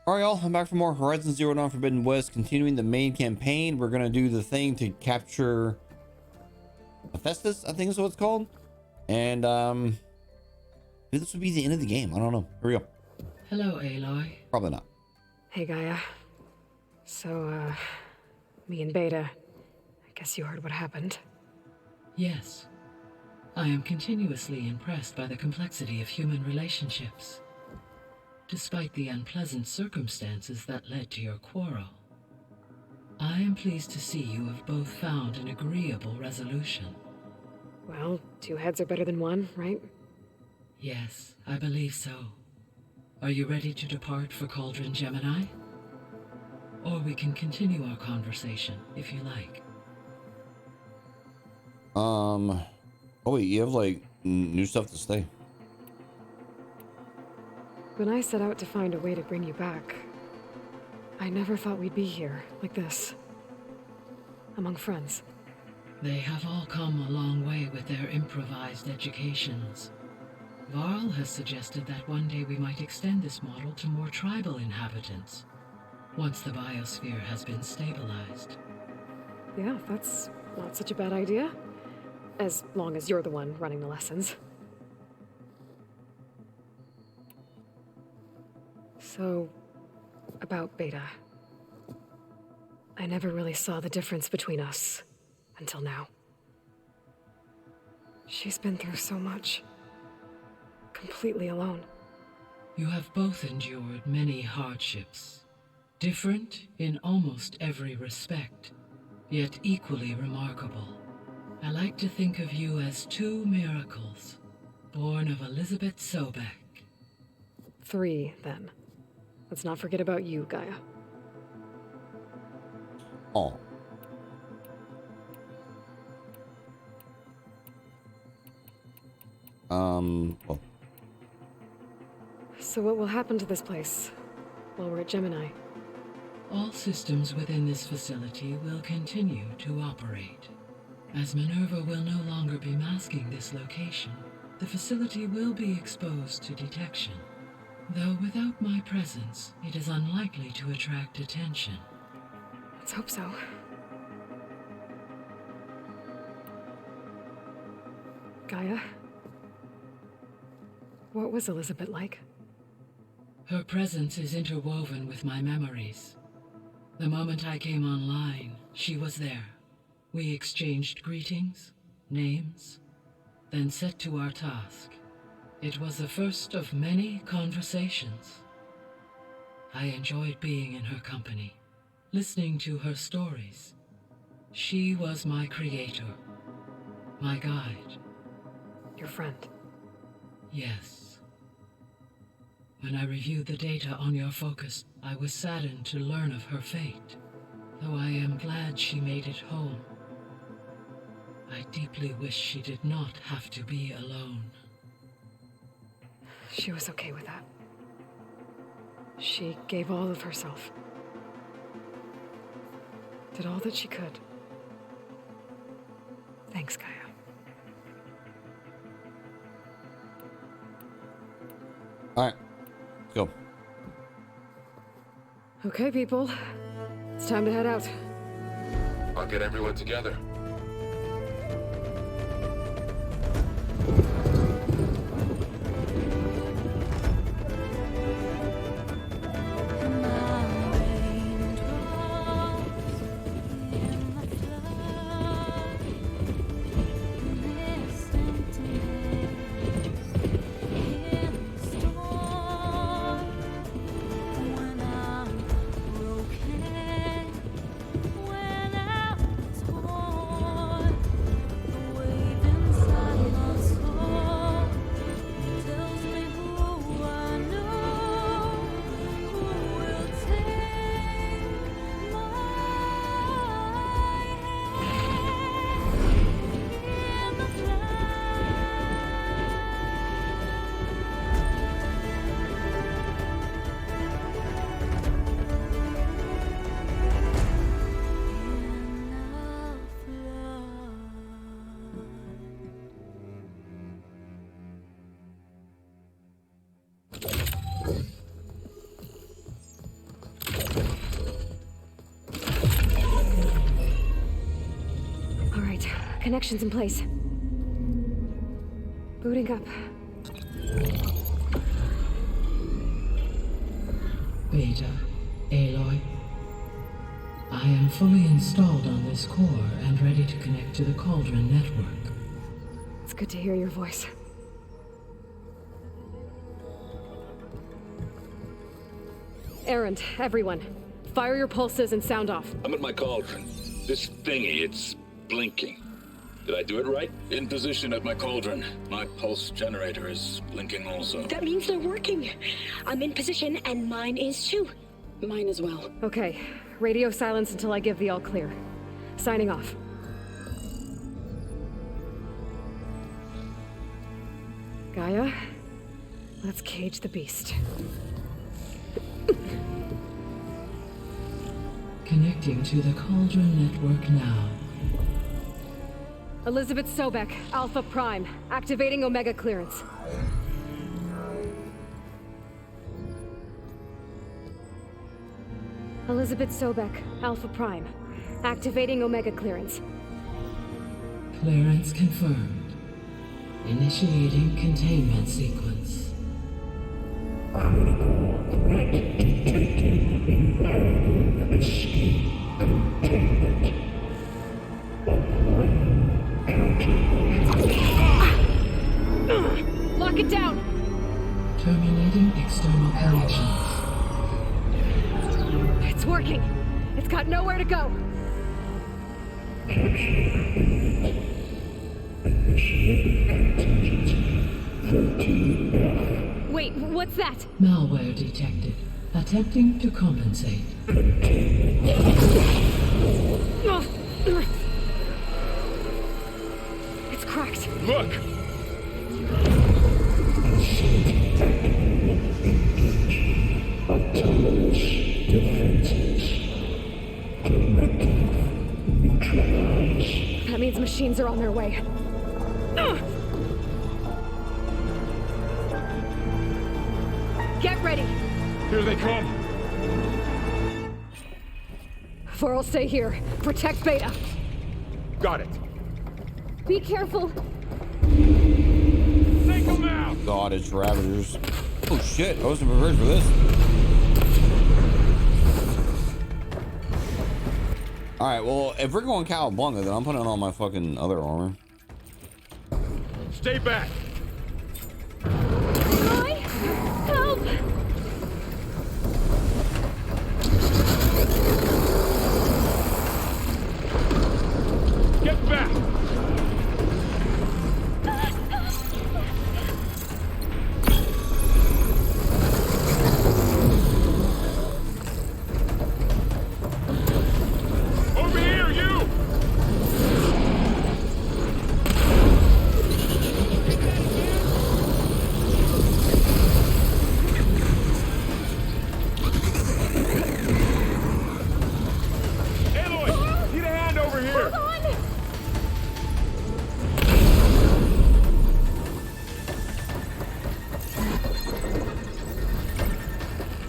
Alright, y'all, I'm back for more Horizon Zero Dawn Forbidden West, continuing the main campaign. We're gonna do the thing to capture Hephaestus, I think is what it's called. And maybe this would be the end of the game. I don't know. Here we go. Hello, Aloy. Probably not. Hey, Gaia. So, me and Beta, I guess you heard what happened. Yes. I am continuously impressed by the complexity of human relationships. Despite the unpleasant circumstances that led to your quarrel, I am pleased to see you have both found an agreeable resolution. Well, two heads are better than one, right? Yes, I believe so. Are you ready to depart for Cauldron Gemini? Or we can continue our conversation, if you like. Oh wait, you have like new stuff to say. When I set out to find a way to bring you back, I never thought we'd be here, like this. Among friends. They have all come a long way with their improvised educations. Varl has suggested that one day we might extend this model to more tribal inhabitants, once the biosphere has been stabilized. Yeah, that's not such a bad idea. As long as you're the one running the lessons. So, about Beta. I never really saw the difference between us, until now. She's been through so much. Completely alone. You have both endured many hardships, different in almost every respect, yet equally remarkable. I like to think of you as two miracles, born of Elizabeth Sobek. 3, then. Let's not forget about you, Gaia. Oh. Well. So what will happen to this place while we're at Gemini? All systems within this facility will continue to operate. As Minerva will no longer be masking this location, the facility will be exposed to detection. Though without my presence, it is unlikely to attract attention. Let's hope so. Gaia? What was Elizabeth like? Her presence is interwoven with my memories. The moment I came online, she was there. We exchanged greetings, names, then set to our task. It was the first of many conversations. I enjoyed being in her company, listening to her stories. She was my creator, my guide. Your friend. Yes. When I reviewed the data on your focus, I was saddened to learn of her fate, though I am glad she made it home. I deeply wish she did not have to be alone. She was okay with that. She gave all of herself. Did all that she could. Thanks, Gaia. Alright. Let's go. Okay, people. It's time to head out. I'll get everyone together. When I was home. Connections in place. Booting up. Beta, Aloy. I am fully installed on this core and ready to connect to the Cauldron network. It's good to hear your voice. Erend, everyone. Fire your pulses and sound off. I'm at my cauldron. This thingy, it's blinking. Did I do it right? In position at my cauldron. My pulse generator is blinking also. That means they're working. I'm in position, and mine is too. Mine as well. Okay. Radio silence until I give the all clear. Signing off. Gaia, let's cage the beast. Connecting to the Cauldron network now. Elizabeth Sobek, Alpha Prime, activating Omega clearance. Elizabeth Sobek, Alpha Prime, activating Omega clearance. Clearance confirmed. Initiating containment sequence. Lock it down! Terminating external connections. It's working! It's got nowhere to go! Wait, what's that? Malware detected. Attempting to compensate. It's cracked. Look! That means machines are on their way. Get ready! Here they come! Vor'll stay here. Protect Beta. Got it! Be careful! Take them out! God, it's Ravagers. Oh shit, I wasn't prepared for this. Alright, well, if we're going Cowabunga, then I'm putting on my fucking other armor. Stay back! Guy? Help! Get back! Over here, you! Aloy, need a hand over here!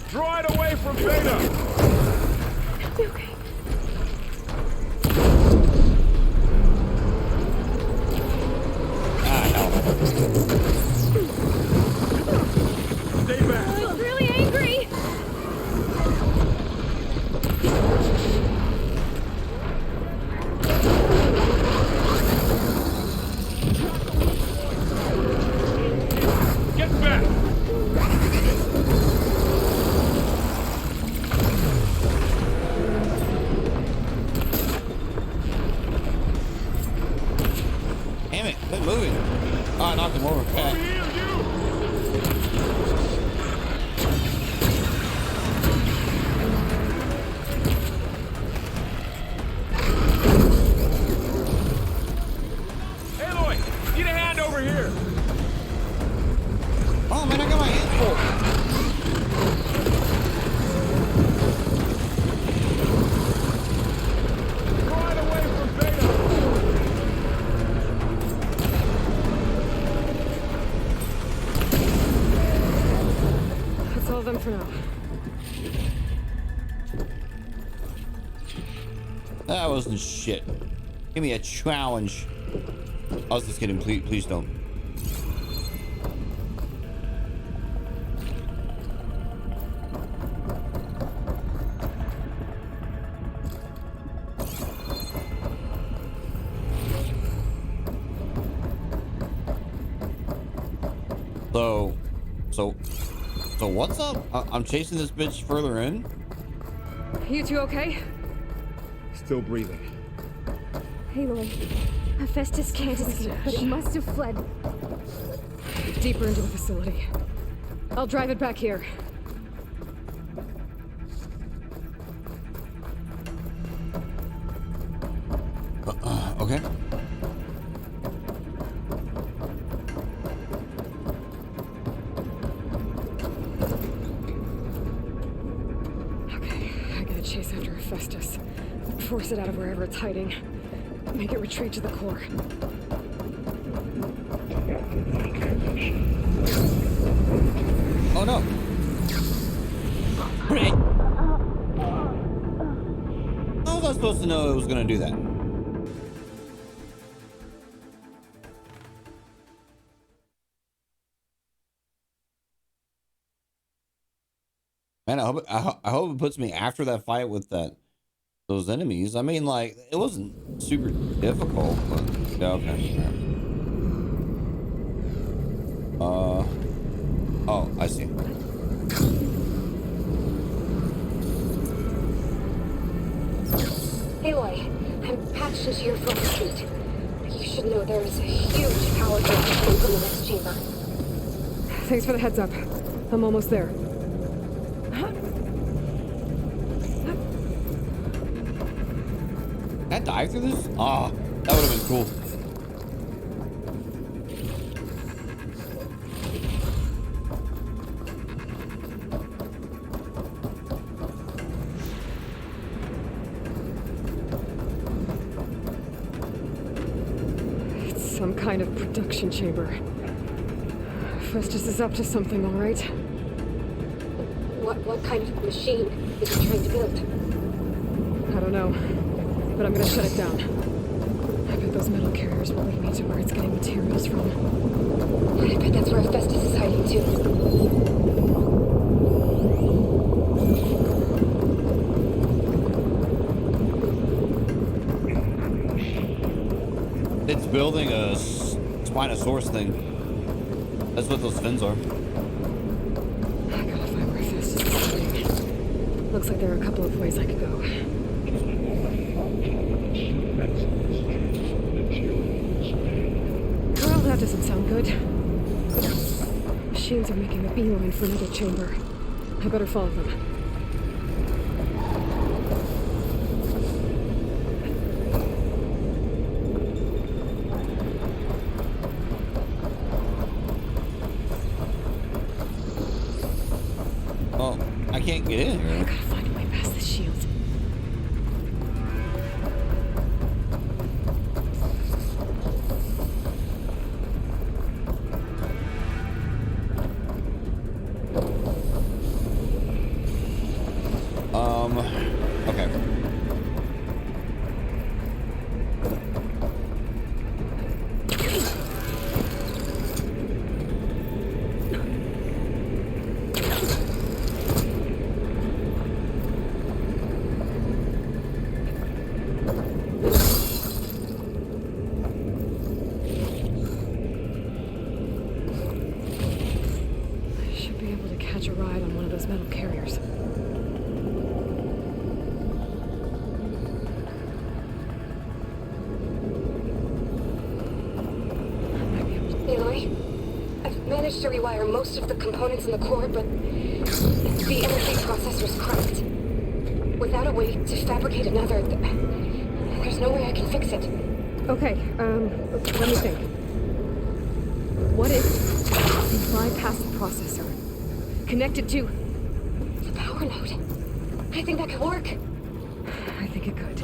Draw it away from Beta! Okay. Stay back! I'm really angry! Get back! Damn it, quit moving. Oh, I knocked him over. Over here, you! Aloy, need a hand over here! Oh man, I got my hands full. Draw it away from Beta! That's all of them for now. That wasn't shit. Give me a challenge. I was just kidding. Please don't. So what's up? I'm chasing this bitch further in. You two okay? Still breathing. Aloy, Hephaestus can't escape, but he must have fled. Deeper into the facility. I'll drive it back here. Okay. Chase after Hephaestus. Force it out of wherever it's hiding. Make it retreat to the core. Oh no! How was I supposed to know it was gonna do that? Man, I hope it puts me after that fight with those enemies. I mean, like, it wasn't super difficult, but yeah, okay. Oh, I see. Aloy, I'm patched into your front seat. You should know there is a huge power draw coming from the next chamber. Thanks for the heads up. I'm almost there. Can I dive through this? Ah, that would have been cool. It's some kind of production chamber. Festus is up to something, all right? What kind of machine is he trying to build? I don't know, but I'm gonna shut it down. I bet those metal carriers will lead me to where it's getting materials from. I bet that's where Festus is hiding too. It's building a Spinosaurus thing. That's what those fins are. I gotta find where Festus is hiding. Looks like there are a couple of ways I could go. Well, that doesn't sound good. Machines are making a beeline for another chamber. I better follow them. Oh, I can't get in I here. gotta find a way past the shield. Okay. I should be able to catch a ride on one of those metal carriers. Aloy, I've managed to rewire most of the components in the core, but the energy processor's cracked. Without a way to fabricate another, there's no way I can fix it. Okay, let me think. What if you bypass the processor? Connect it to... The power node. I think that could work. I think it could.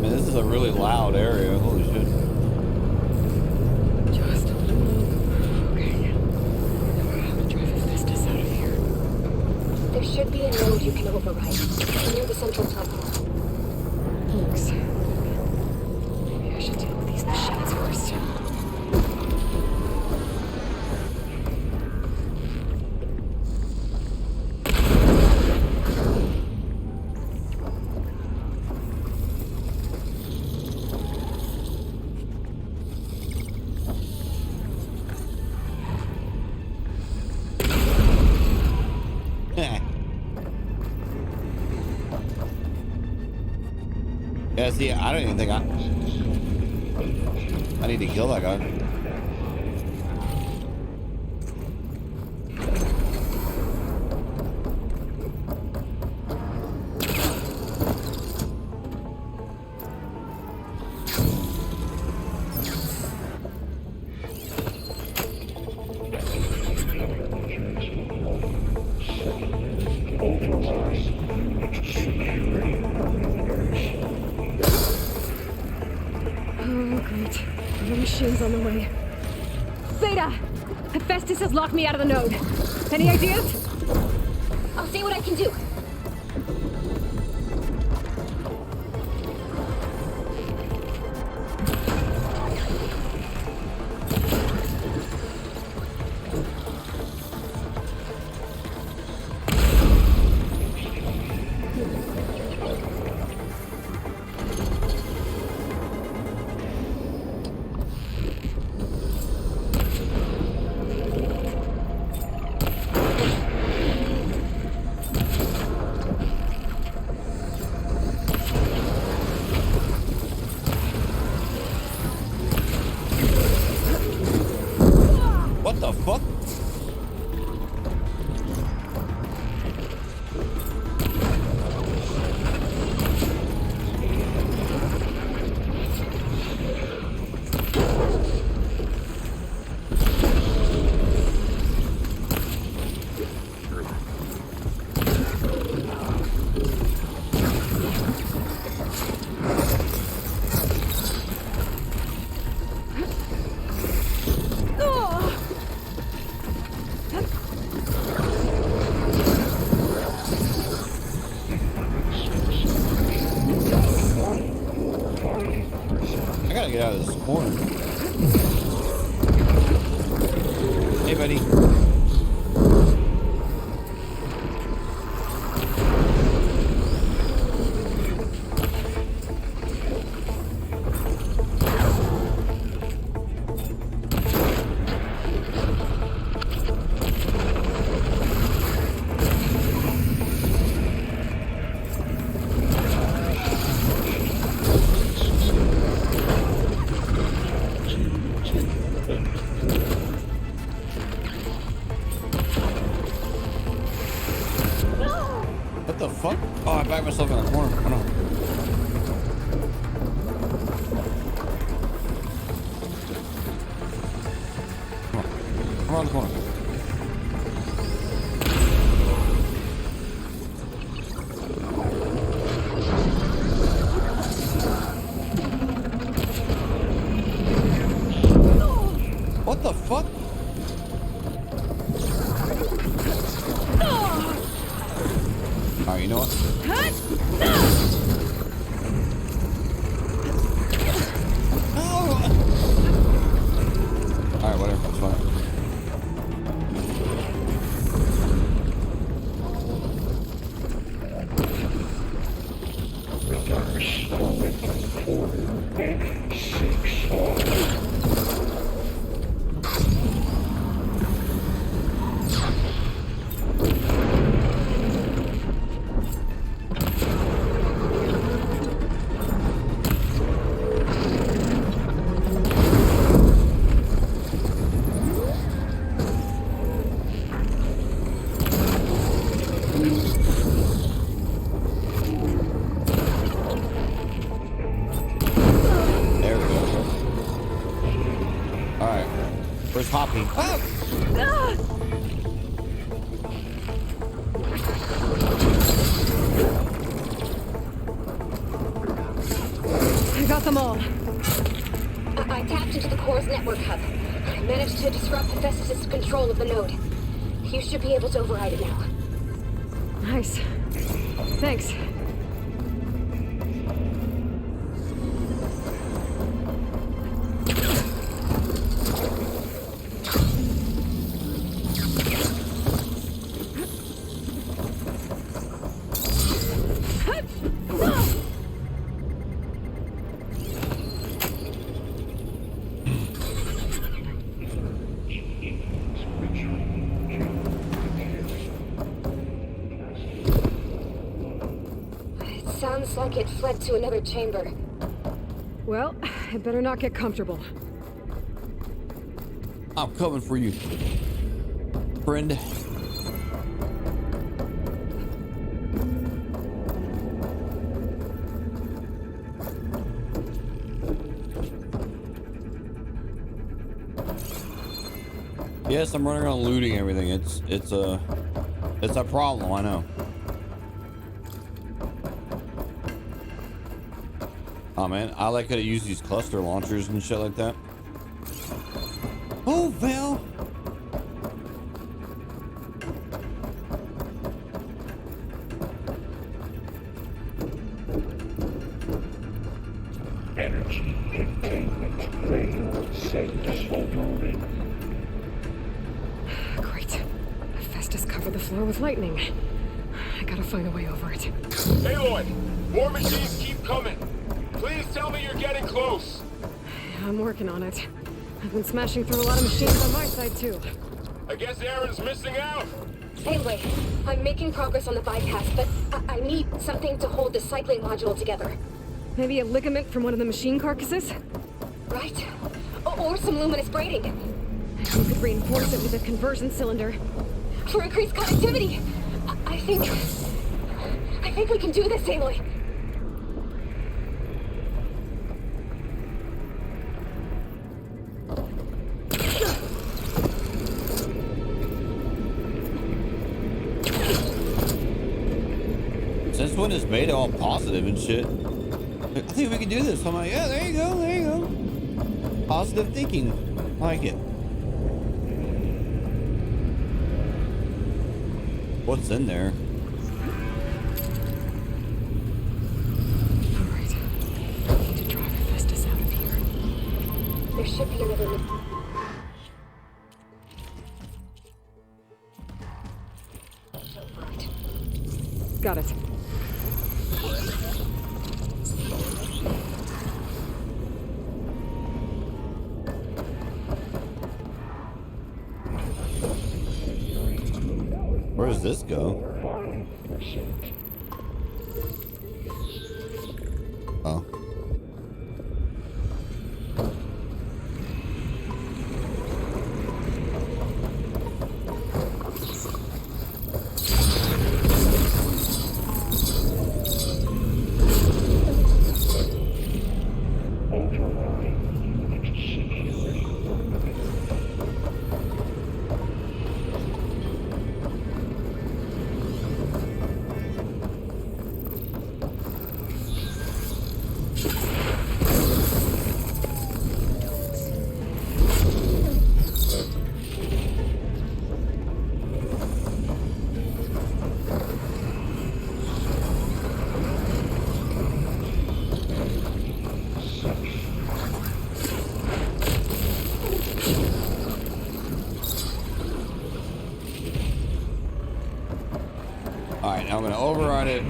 Man, this is a really loud area. Holy shit. should be a node you can override, near the central terminal. Thanks. Maybe I should deal with these machines first. Yeah, see, I don't even think I need to kill that guy. Oh, great. The machine's on the way. Beta! Hephaestus has locked me out of the node. Any ideas? I'll see what I can do. What the fuck? I gotta get out of this corner. Hey, buddy. What the fuck? Oh, I backed myself in a corner. Oh, no. Come on. Around the corner. What the fuck? Alright, you know what? Alright, whatever, it's fine. There we go. Alright. Where's Poppy? Oh! I got them all. I tapped into the core's network hub. I managed to disrupt Hephaestus' control of the node. You should be able to override it now. Nice. Thanks. Sounds like it fled to another chamber. Well, I better not get comfortable. I'm coming for you, friend. Yes, I'm running around looting everything. It's a problem, I know. Oh man, I like how to use these cluster launchers and shit like that. Oh, Val. Energy containment failed. Send soldering. Great. Hephaestus covered the floor with lightning. I gotta find a way over it. Aloy! More machines keep coming! Please tell me you're getting close! I'm working on it. I've been smashing through a lot of machines on my side, too. I guess Aaron's missing out! Anyway, I'm making progress on the bypass, but I need something to hold the cycling module together. Maybe a ligament from one of the machine carcasses? Right? Or some luminous braiding. You could reinforce it with a conversion cylinder. For increased connectivity! I think we can do this, Aloy. Since when is Beta all positive and shit? I think we can do this. I'm like, yeah, there you go, there you go. Positive thinking. I like it. What's in there? Alright. I need to drive Hephaestus out of here. There should be another... Got it. Where does this go? Oh. Alright, now I'm gonna override it.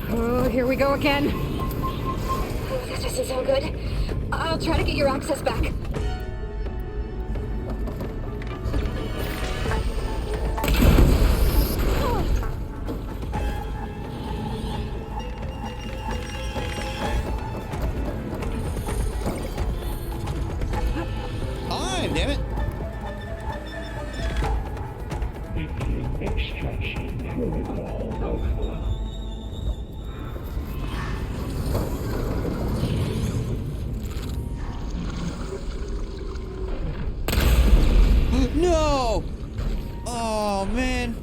Oh, here we go again. Oh, that doesn't sound good. I'll try to get your access back. Fine, damn it. Extraction protocol alpha. No! Oh, man.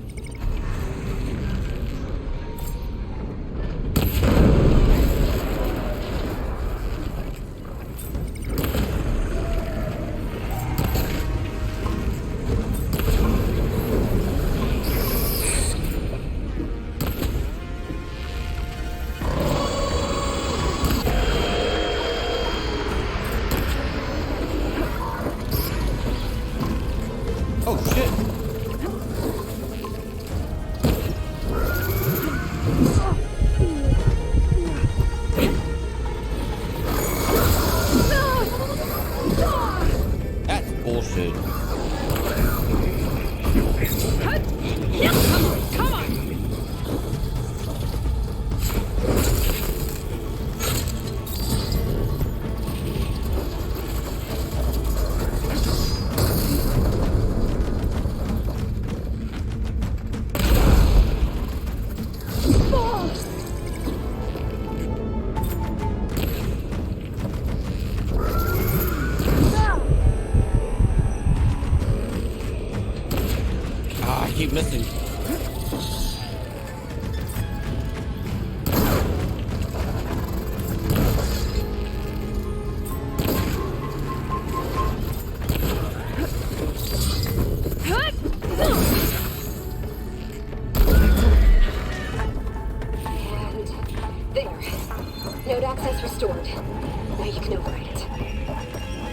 shit. Come on! Ah, I keep missing. And there. Node access restored. Now you can override it.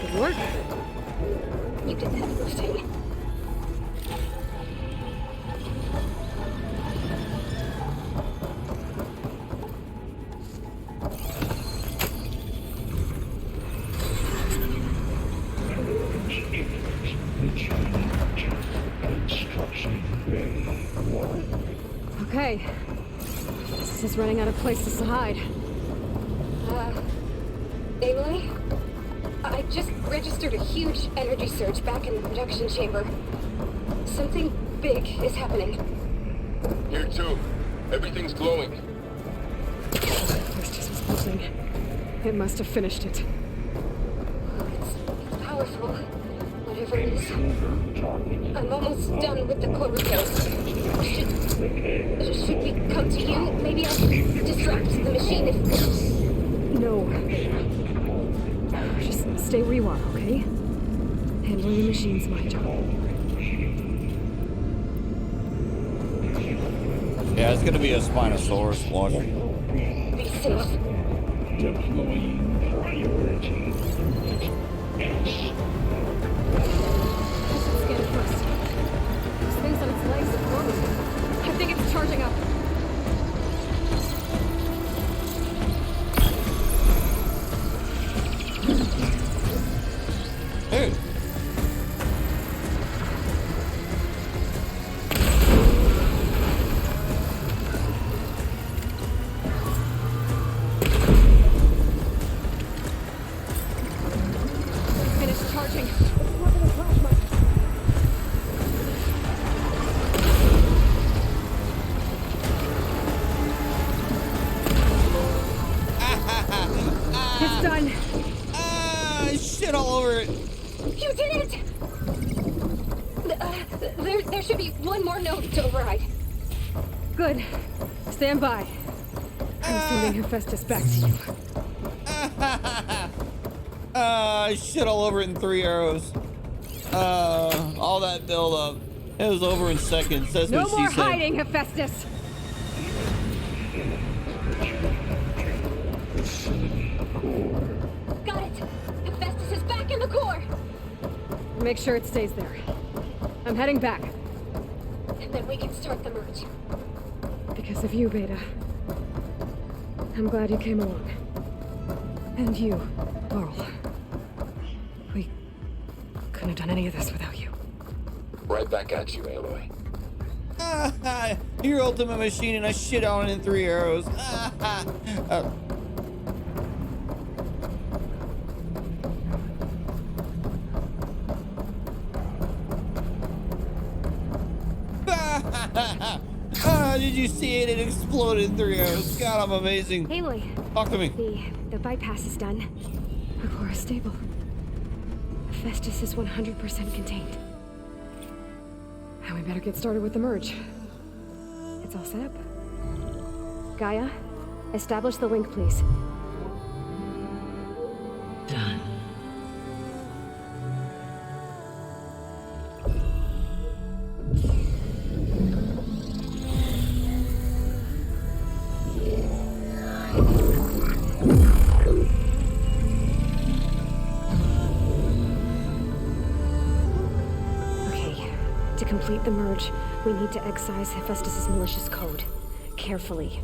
Good work. You did the heavy lifting. Okay. This is running out of places to hide. Aloy? I just registered a huge energy surge back in the production chamber. Something big is happening. Here too. Everything's glowing. This just was building. It must have finished it. It's powerful. Whatever it is. I'm almost done with the core repairs. Should we come to you? Maybe I'll disrupt the machine if... No. Just stay where you are, okay? Handling the machine's my job. Yeah, it's gonna be a Spinosaurus launch. Be safe. Deploying priority. Scan it first. This thing's on its legs at the moment. I think it's charging up. Dude. Finished charging. It's done. Ah, shit all over it. You did it! There should be one more node to override. Good. Stand by. I'm sending Hephaestus back to you. Shit all over it in 3 arrows. All that build up. It was over in seconds. That's No what more she said. hiding, Hephaestus! Got it! Hephaestus is back in the core! Make sure it stays there. I'm heading back. And then we can start the merge. Because of you, Beta. I'm glad you came along. And you, Laurel. We couldn't have done any of this without you. Right back at you, Aloy. Your ultimate machine and I shit on it in 3 arrows. Did you see it? It exploded in 3 arrows. God, I'm amazing. Aloy, Talk to me. the bypass is done. The core is stable. Hephaestus is 100% contained. Now we better get started with the merge. It's all set up. Gaia, establish the link, please. Done. To complete the merge, we need to excise Hephaestus' malicious code. Carefully.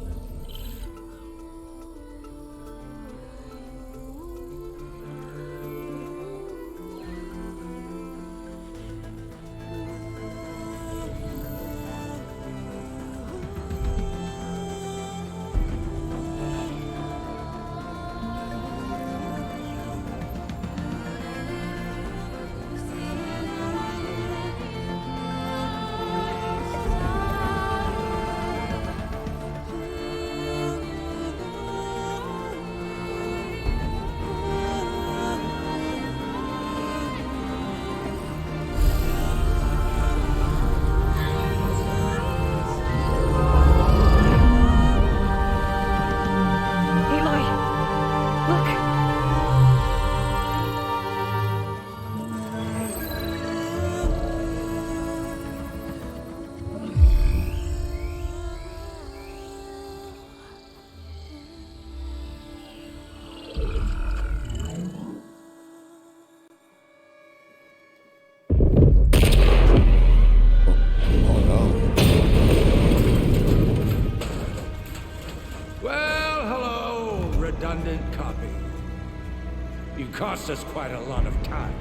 cost us quite a lot of time.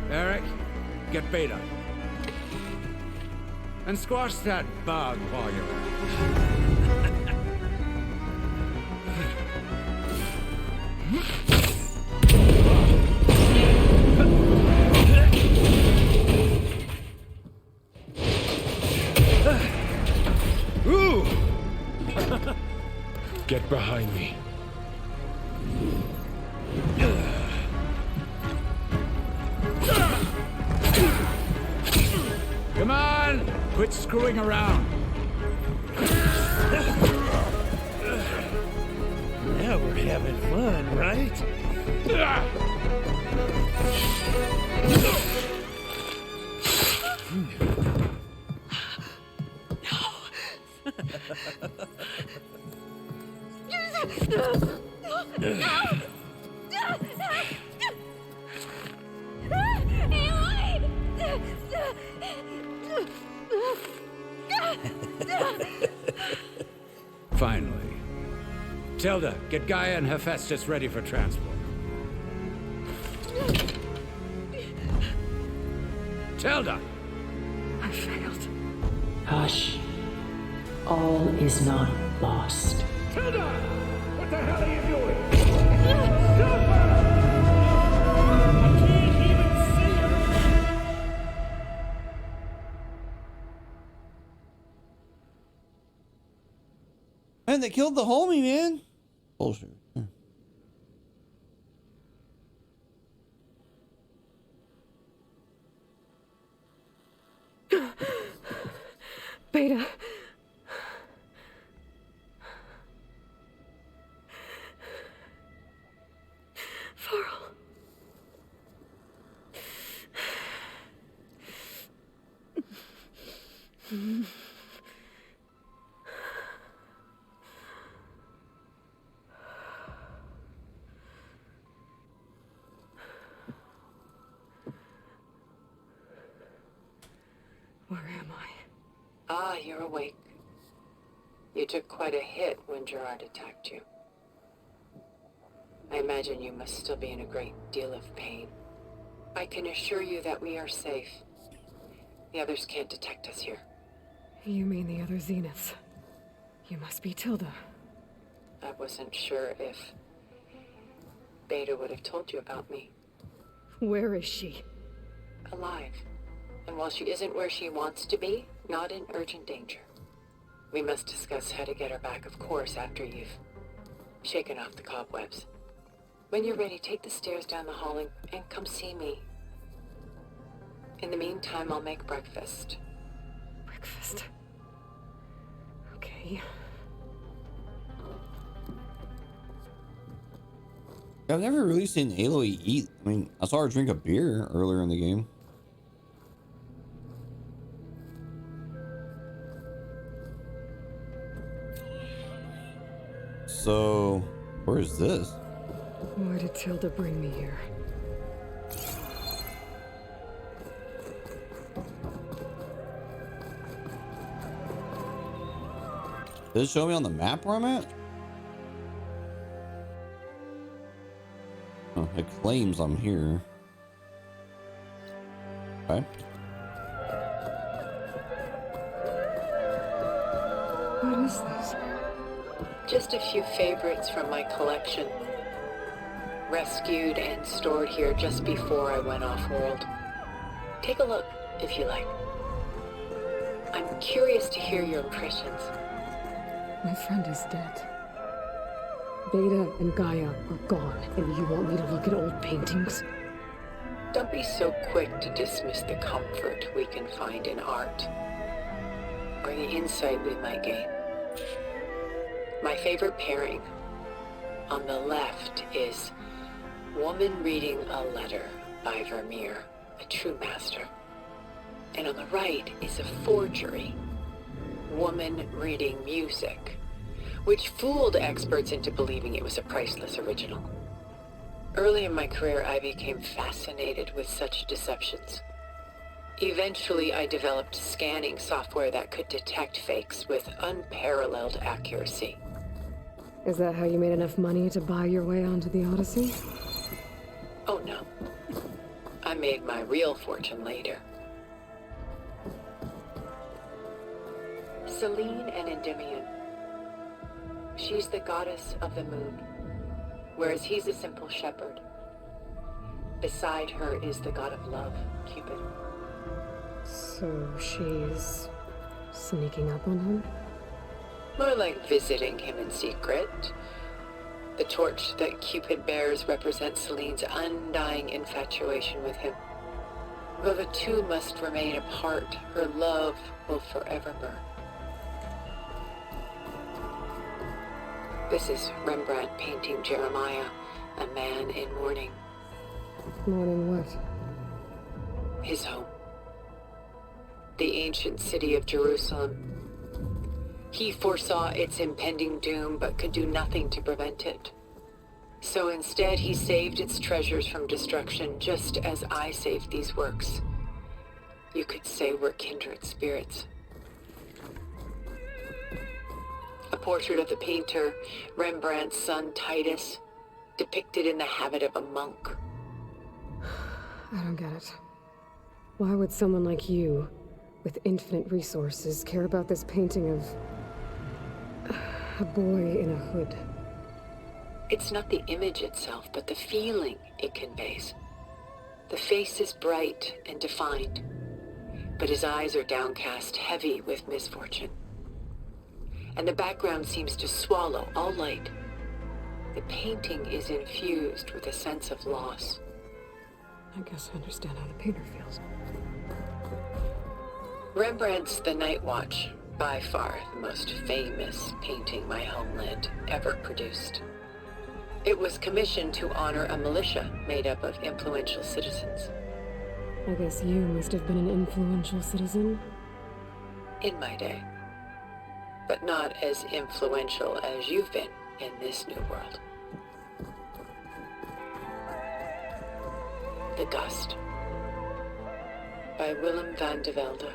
Eric, get Beta. And squash that bug while you're at it. Ooh! Get behind me. Come on! Quit screwing around. Now we're having fun, right? Finally. Tilda, get Gaia and Hephaestus ready for transport. Tilda! I failed. Hush. All is not lost. Tilda! What the hell are you doing? Stop her! I can't even see her! Man, they killed the homie, man. Bullshit. Beta. Varl. Where am I? Ah, you're awake. You took quite a hit when Gerard attacked you. I imagine you must still be in a great deal of pain. I can assure you that we are safe. The others can't detect us here. You mean the other Zeniths? You must be Tilda. I wasn't sure if Beta would have told you about me. Where is she? Alive. And while she isn't where she wants to be, not in urgent danger. We must discuss how to get her back, of course, after you've shaken off the cobwebs. When you're ready, take the stairs down the hall and come see me. In the meantime, I'll make breakfast. Breakfast. Okay. I've never really seen Aloy eat. I mean, I saw her drink a beer earlier in the game. So, where is this? Why did Tilda bring me here? Does it show me on the map where I'm at? Oh, it claims I'm here. Okay. What is this? Just a few favorites from my collection. Rescued and stored here just before I went off-world. Take a look, if you like. I'm curious to hear your impressions. My friend is dead. Beta and Gaia are gone, and you want me to look at old paintings? Don't be so quick to dismiss the comfort we can find in art, or the insight we might gain. My favorite pairing on the left is Woman Reading a Letter by Vermeer, a true master. And on the right is a forgery, Woman Reading Music, which fooled experts into believing it was a priceless original. Early in my career, I became fascinated with such deceptions. Eventually, I developed scanning software that could detect fakes with unparalleled accuracy. Is that how you made enough money to buy your way onto the Odyssey? Oh no. I made my real fortune later. Selene and Endymion. She's the goddess of the moon, whereas he's a simple shepherd. Beside her is the god of love, Cupid. So she's sneaking up on him? More like visiting him in secret. The torch that Cupid bears represents Selene's undying infatuation with him. Though the two must remain apart, her love will forever burn. This is Rembrandt painting Jeremiah, a man in mourning. Mourning what? His home. The ancient city of Jerusalem. He foresaw its impending doom, but could do nothing to prevent it. So instead, he saved its treasures from destruction, just as I saved these works. You could say we're kindred spirits. A portrait of the painter, Rembrandt's son Titus, depicted in the habit of a monk. I don't get it. Why would someone like you, with infinite resources, care about this painting of a boy in a hood? It's not the image itself, but the feeling it conveys. The face is bright and defined, but his eyes are downcast, heavy with misfortune. And the background seems to swallow all light. The painting is infused with a sense of loss. I guess I understand how the painter feels. Rembrandt's The Night Watch, by far the most famous painting my homeland ever produced. It was commissioned to honor a militia made up of influential citizens. I guess you must have been an influential citizen? In my day. But not as influential as you've been in this new world. The Gust, by Willem van de Velde,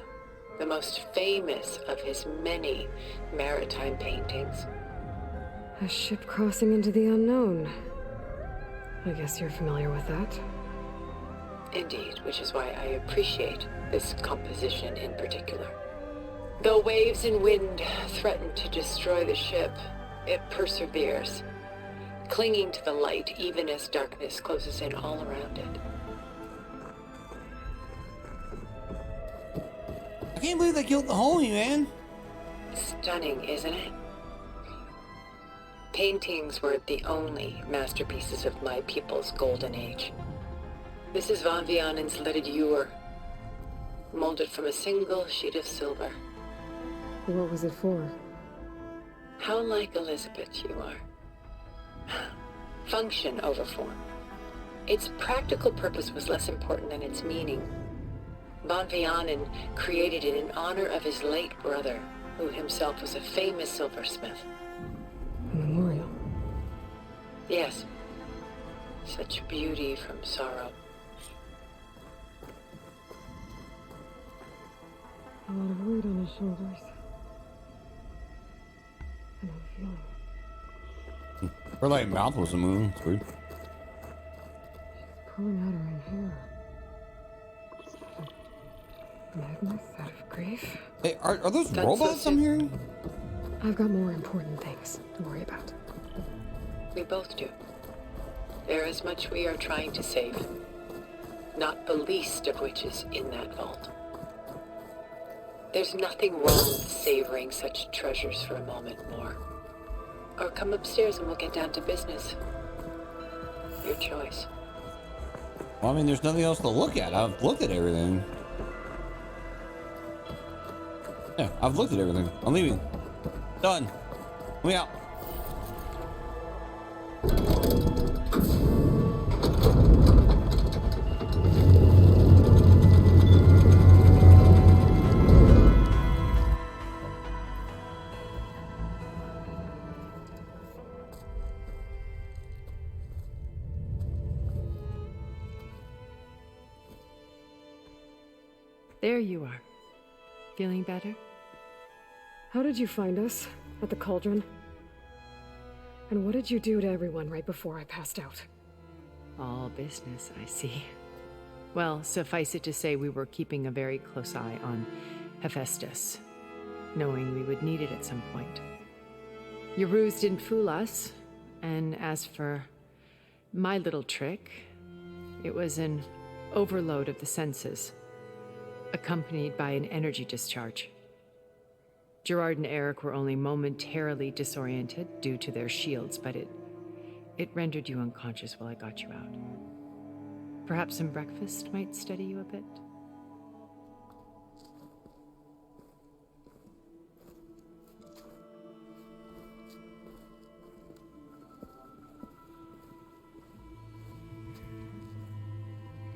the most famous of his many maritime paintings. A ship crossing into the unknown. I guess you're familiar with that. Indeed, which is why I appreciate this composition in particular. Though waves and wind threaten to destroy the ship, it perseveres, clinging to the light even as darkness closes in all around it. I can't believe they killed the homie, man. Stunning, isn't it? Paintings weren't the only masterpieces of my people's golden age. This is Van Vianen's leaded ewer, molded from a single sheet of silver. What was it for? How like Elizabeth you are. Function over form. Its practical purpose was less important than its meaning. Van Vianen created it in honor of his late brother, who himself was a famous silversmith. A memorial? Yes. Such beauty from sorrow. A lot of weight on his shoulders. I don't feel it. Her like mouth wasn't moving. It's weird. She's pulling out her own hair. Madness out of grief? Hey, are those That's robots so I'm hearing? I've got more important things to worry about. We both do. There is much we are trying to save. Not the least of which is in that vault. There's nothing wrong with savoring such treasures for a moment more. Or come upstairs and we'll get down to business. Your choice. Well, I mean, there's nothing else to look at. I've looked at everything. Yeah, I've looked at everything. I'm leaving. Done. We out. There you are. Feeling better? How did you find us? At the Cauldron? And what did you do to everyone right before I passed out? All business, I see. Well, suffice it to say we were keeping a very close eye on Hephaestus, knowing we would need it at some point. Your ruse didn't fool us, and as for my little trick, it was an overload of the senses, accompanied by an energy discharge. Gerard and Eric were only momentarily disoriented due to their shields, but it rendered you unconscious while I got you out. Perhaps some breakfast might steady you a bit?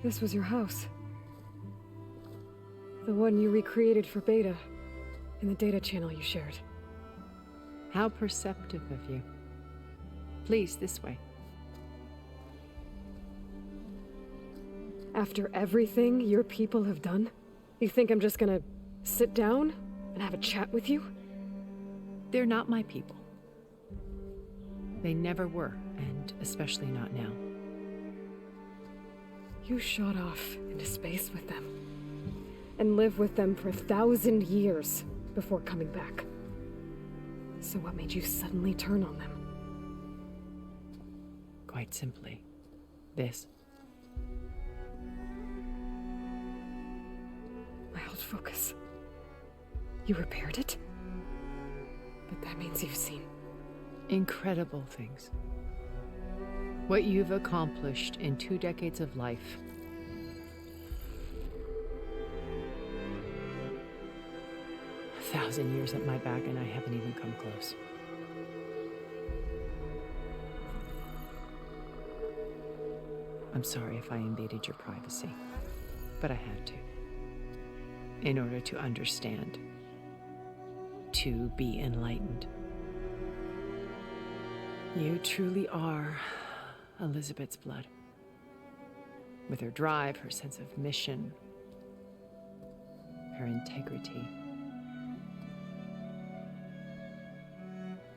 This was your house. The one you recreated for Beta, in the data channel you shared. How perceptive of you. Please, this way. After everything your people have done, you think I'm just gonna sit down and have a chat with you? They're not my people. They never were, and especially not now. You shot off into space with them, and lived with them for 1,000 years before coming back. So what made you suddenly turn on them? Quite simply, this. My old focus. You repaired it? But that means you've seen incredible things. What you've accomplished in 2 decades of life. A 1,000 years at my back, and I haven't even come close. I'm sorry if I invaded your privacy, but I had to. In order to understand. To be enlightened. You truly are Elizabeth's blood. With her drive, her sense of mission, her integrity.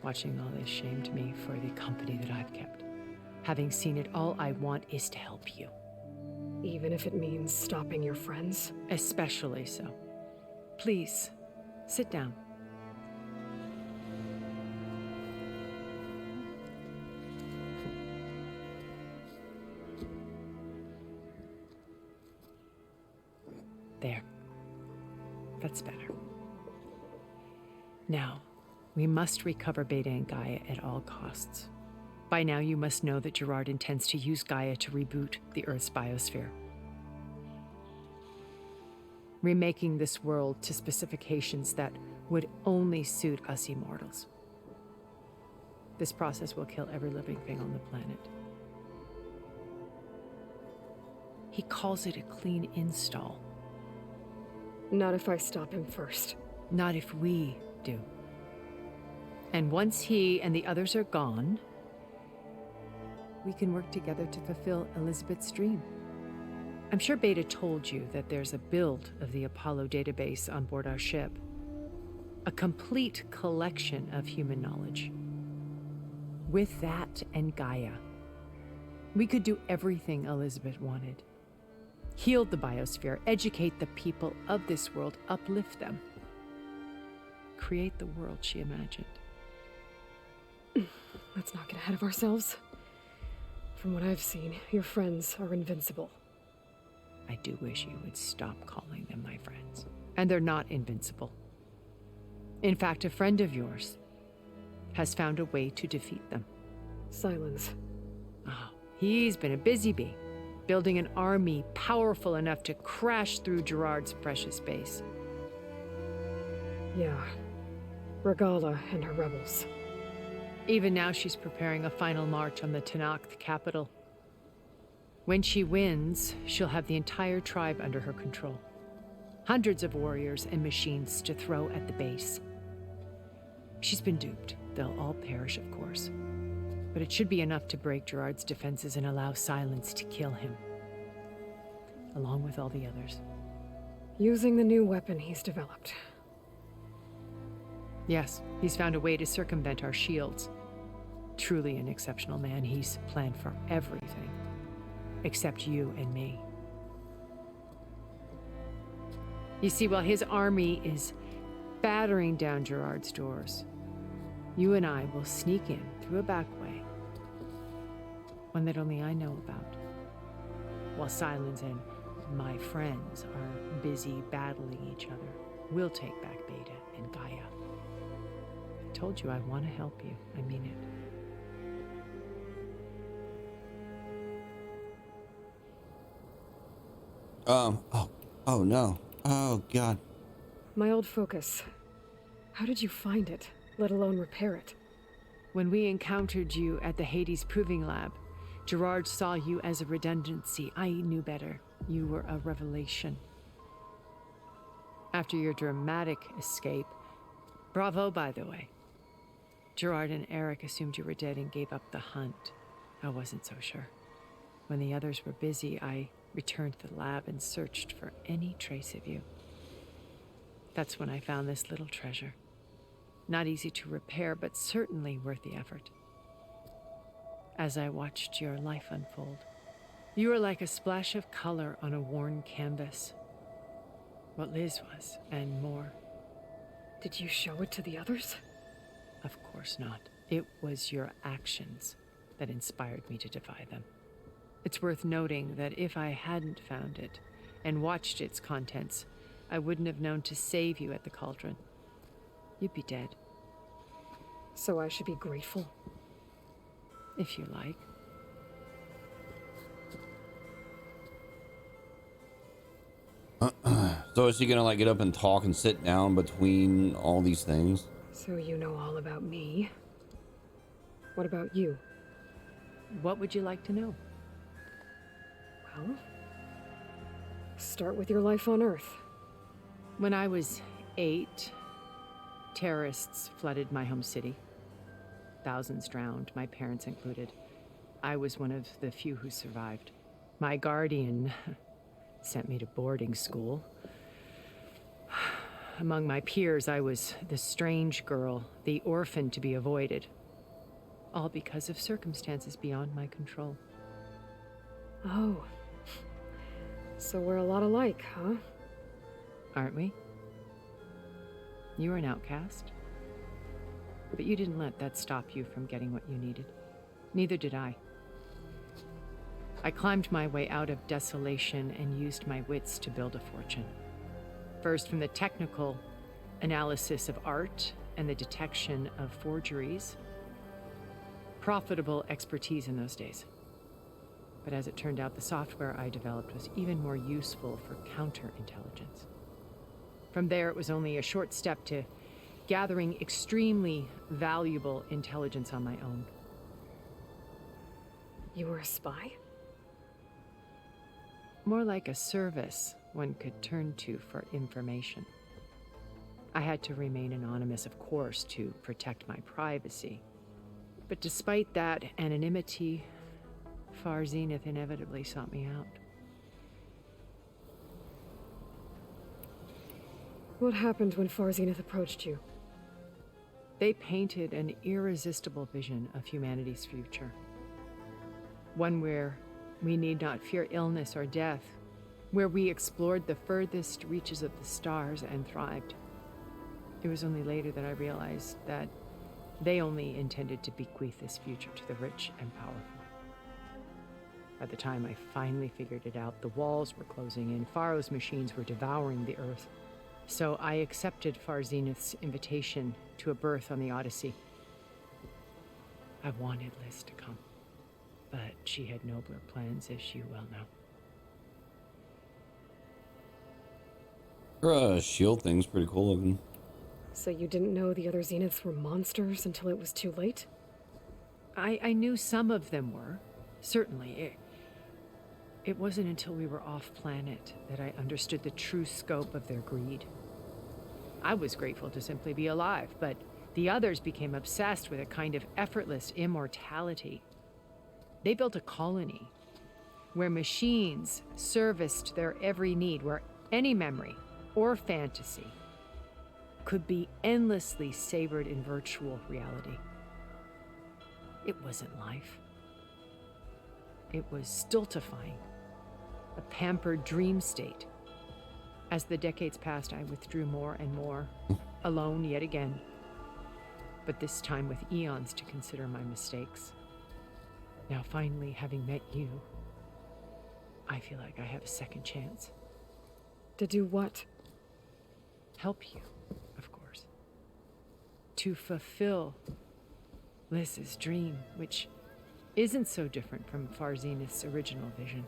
Watching all this shamed me for the company that I've kept. Having seen it, all I want is to help you. Even if it means stopping your friends? Especially so. Please, sit down. There. That's better. Now, we must recover Beta and Gaia at all costs. By now, you must know that Gerard intends to use Gaia to reboot the Earth's biosphere. Remaking this world to specifications that would only suit us immortals. This process will kill every living thing on the planet. He calls it a clean install. Not if I stop him first. Not if we do. And once he and the others are gone, we can work together to fulfill Elizabeth's dream. I'm sure Beta told you that there's a build of the Apollo database on board our ship. A complete collection of human knowledge. With that and Gaia, we could do everything Elizabeth wanted. Heal the biosphere, educate the people of this world, uplift them. Create the world she imagined. Let's not get ahead of ourselves. From what I've seen, your friends are invincible. I do wish you would stop calling them my friends. And they're not invincible. In fact, a friend of yours has found a way to defeat them. Silence. Oh, he's been a busy bee, building an army powerful enough to crash through Gerard's precious base. Yeah. Regala and her rebels. Even now, she's preparing a final march on the Tenakth capital. When she wins, she'll have the entire tribe under her control. Hundreds of warriors and machines to throw at the base. She's been duped. They'll all perish, of course. But it should be enough to break Gerard's defenses and allow Silence to kill him. Along with all the others. Using the new weapon he's developed. Yes, he's found a way to circumvent our shields. Truly an exceptional man. He's planned for everything. Except you and me. You see, while his army is battering down Gerard's doors, you and I will sneak in through a back way. One that only I know about. While Sylens and my friends are busy battling each other, we'll take back Beta and Gaia. I told you I want to help you. I mean it. Oh no. Oh God. My old focus. How did you find it, let alone repair it? When we encountered you at the Hades Proving Lab, Gerard saw you as a redundancy. I knew better. You were a revelation. After your dramatic escape, bravo, by the way. Gerard and Eric assumed you were dead and gave up the hunt. I wasn't so sure. When the others were busy, I returned to the lab and searched for any trace of you. That's when I found this little treasure. Not easy to repair, but certainly worth the effort. As I watched your life unfold, you were like a splash of color on a worn canvas. What Liz was, and more. Did you show it to the others? Of course not. It was your actions that inspired me to defy them. It's worth noting that if I hadn't found it and watched its contents, I wouldn't have known to save you at the cauldron. You'd be dead. So I should be grateful? If you like. So is he gonna like get up and talk and sit down between all these things? So you know all about me. What about you? What would you like to know? Well, start with your life on Earth. When I was 8, terrorists flooded my home city. Thousands drowned, my parents included. I was one of the few who survived. My guardian sent me to boarding school. Among my peers, I was the strange girl, the orphan to be avoided. All because of circumstances beyond my control. Oh. So we're a lot alike, huh? Aren't we? You were an outcast. But you didn't let that stop you from getting what you needed. Neither did I. I climbed my way out of desolation and used my wits to build a fortune. First, from the technical analysis of art and the detection of forgeries. Profitable expertise in those days. But as it turned out, the software I developed was even more useful for counterintelligence. From there, it was only a short step to gathering extremely valuable intelligence on my own. You were a spy? More like a service one could turn to for information. I had to remain anonymous, of course, to protect my privacy. But despite that anonymity, Far Zenith inevitably sought me out. What happened when Far Zenith approached you? They painted an irresistible vision of humanity's future. One where we need not fear illness or death, where we explored the furthest reaches of the stars and thrived. It was only later that I realized that they only intended to bequeath this future to the rich and powerful. By the time I finally figured it out, the walls were closing in, Pharaoh's machines were devouring the Earth. So I accepted Far Zenith's invitation to a berth on the Odyssey. I wanted Liz to come, but she had nobler plans, as you well know. Her shield thing's pretty cool looking. So you didn't know the other Zeniths were monsters until it was too late? I knew some of them were, certainly. It wasn't until we were off-planet that I understood the true scope of their greed. I was grateful to simply be alive, but the others became obsessed with a kind of effortless immortality. They built a colony where machines serviced their every need, where any memory, or fantasy could be endlessly savored in virtual reality. It wasn't life. It was stultifying, a pampered dream state. As the decades passed, I withdrew more and more, alone yet again, but this time with eons to consider my mistakes. Now finally, having met you, I feel like I have a second chance. To do what? Help you, of course. To fulfill Liz's dream, which isn't so different from Far Zenith's original vision.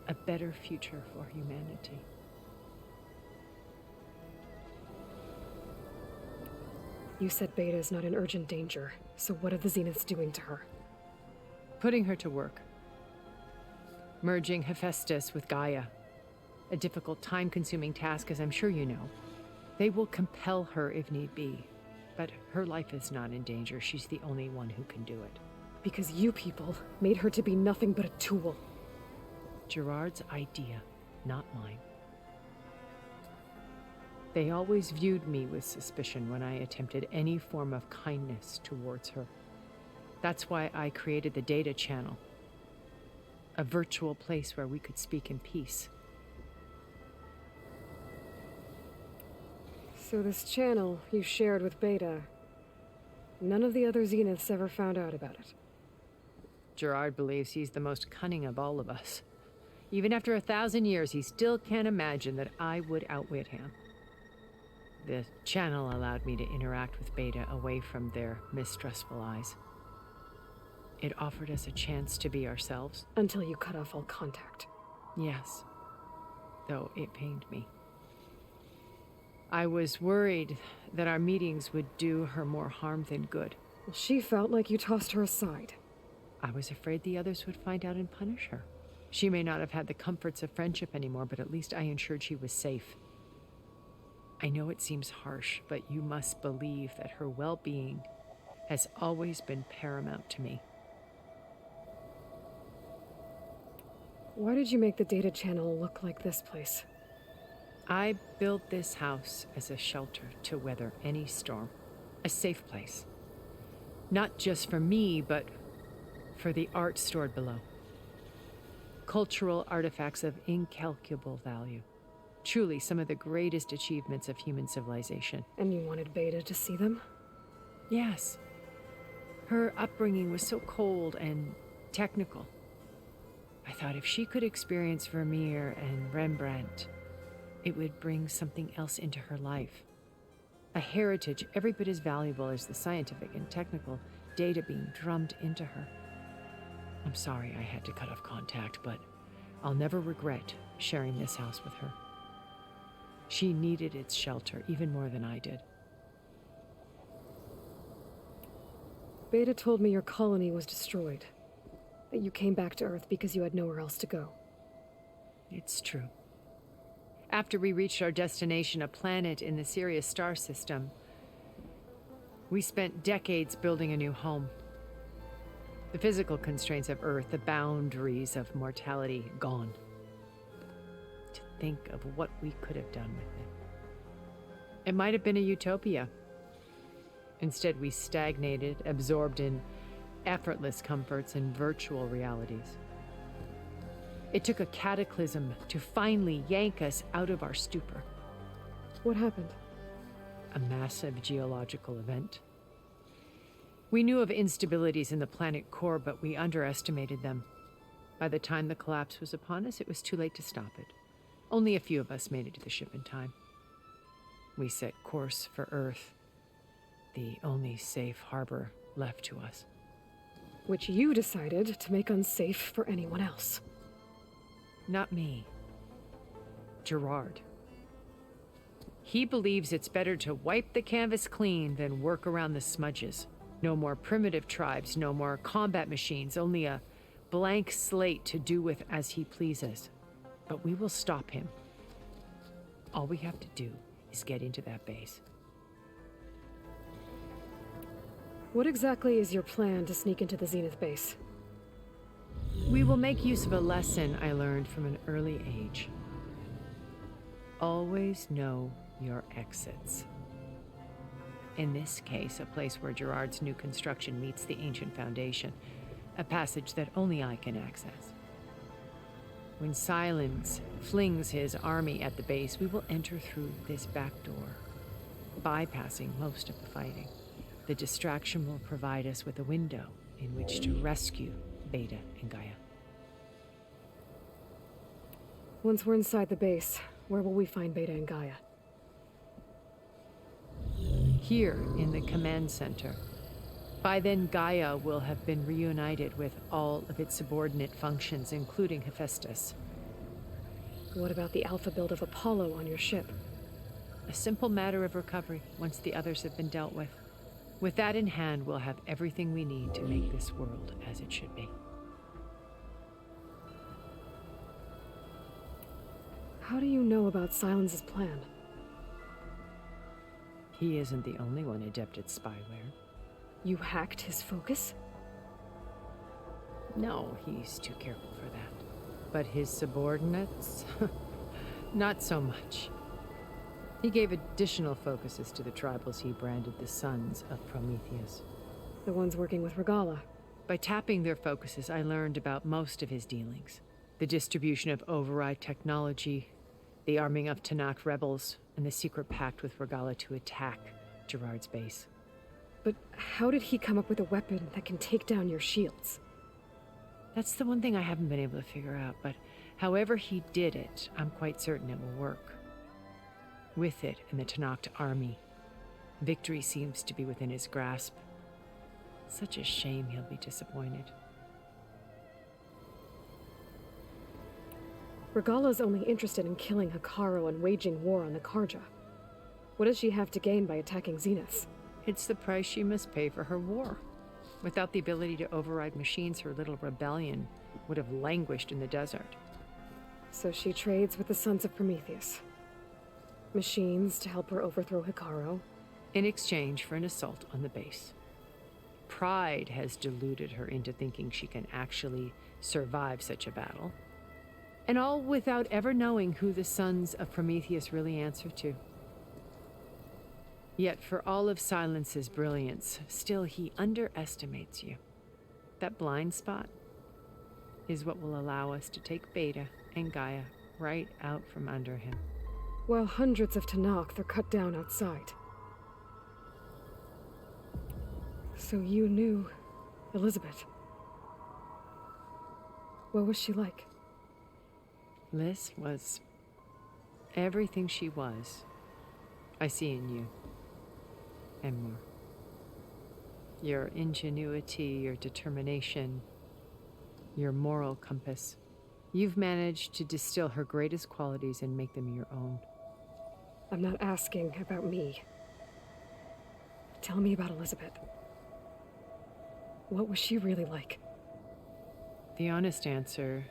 A better future for humanity. You said Beta is not in urgent danger, so what are the Zeniths doing to her? Putting her to work. Merging Hephaestus with Gaia. A difficult, time-consuming task, as I'm sure you know. They will compel her if need be. But her life is not in danger. She's the only one who can do it. Because you people made her to be nothing but a tool. Gerard's idea, not mine. They always viewed me with suspicion when I attempted any form of kindness towards her. That's why I created the data channel. A virtual place where we could speak in peace. So this channel you shared with Beta, none of the other Zeniths ever found out about it. Gerard believes he's the most cunning of all of us. Even after 1,000 years, he still can't imagine that I would outwit him. The channel allowed me to interact with Beta away from their mistrustful eyes. It offered us a chance to be ourselves. Until you cut off all contact. Yes, though it pained me. I was worried that our meetings would do her more harm than good. Well, she felt like you tossed her aside. I was afraid the others would find out and punish her. She may not have had the comforts of friendship anymore, but at least I ensured she was safe. I know it seems harsh, but you must believe that her well-being has always been paramount to me. Why did you make the data channel look like this place? I built this house as a shelter to weather any storm. A safe place. Not just for me, but for the art stored below. Cultural artifacts of incalculable value. Truly some of the greatest achievements of human civilization. And you wanted Beta to see them? Yes. Her upbringing was so cold and technical. I thought if she could experience Vermeer and Rembrandt, it would bring something else into her life. A heritage every bit as valuable as the scientific and technical data being drummed into her. I'm sorry I had to cut off contact, but I'll never regret sharing this house with her. She needed its shelter even more than I did. Beta told me your colony was destroyed. That you came back to Earth because you had nowhere else to go. It's true. After we reached our destination, a planet in the Sirius star system, we spent decades building a new home. The physical constraints of Earth, the boundaries of mortality, gone. To think of what we could have done with it. It might have been a utopia. Instead, we stagnated, absorbed in effortless comforts and virtual realities. It took a cataclysm to finally yank us out of our stupor. What happened? A massive geological event. We knew of instabilities in the planet core, but we underestimated them. By the time the collapse was upon us, it was too late to stop it. Only a few of us made it to the ship in time. We set course for Earth, the only safe harbor left to us. Which you decided to make unsafe for anyone else. Not me. Gerard. He believes it's better to wipe the canvas clean than work around the smudges. No more primitive tribes, no more combat machines, only a blank slate to do with as he pleases. But we will stop him. All we have to do is get into that base. What exactly is your plan to sneak into the Zenith base? We will make use of a lesson I learned from an early age. always know your exits. In this case, a place where Gerard's new construction meets the ancient foundation, a passage that only I can access. When Silence flings his army at the base, we will enter through this back door, bypassing most of the fighting. The distraction will provide us with a window in which to rescue Beta and Gaia. Once we're inside the base, where will we find Beta and Gaia? Here in the command center. By then, Gaia will have been reunited with all of its subordinate functions, including Hephaestus. What about the alpha build of Apollo on your ship? A simple matter of recovery once the others have been dealt with. With that in hand, we'll have everything we need to make this world as it should be. How do you know about Silence's plan? He isn't the only one adept at spyware. You hacked his focus? No, he's too careful for that. But his subordinates? Not so much. He gave additional focuses to the tribals he branded the Sons of Prometheus. The ones working with Regalla. By tapping their focuses, I learned about most of his dealings. The distribution of override technology, the arming of Tanakh rebels, and the secret pact with Regalla to attack Gerard's base. But how did he come up with a weapon that can take down your shields? That's the one thing I haven't been able to figure out, but however he did it, I'm quite certain it will work. With it and the Tanakh army, victory seems to be within his grasp. Such a shame he'll be disappointed. Regalla's only interested in killing Hekarro and waging war on the Karja. What does she have to gain by attacking Zeniths? It's the price she must pay for her war. Without the ability to override machines, her little rebellion would have languished in the desert. So she trades with the Sons of Prometheus. Machines to help her overthrow Hekarro. In exchange for an assault on the base. Pride has deluded her into thinking she can actually survive such a battle. And all without ever knowing who the Sons of Prometheus really answer to. Yet for all of Silence's brilliance, still he underestimates you. That blind spot is what will allow us to take Beta and Gaia right out from under him. While hundreds of Tanakh are cut down outside. So you knew Elizabeth. What was she like? Liz was everything she was. I see in you. And more. Your ingenuity, your determination, your moral compass. You've managed to distill her greatest qualities and make them your own. I'm not asking about me. Tell me about Elizabeth. What was she really like? The honest answer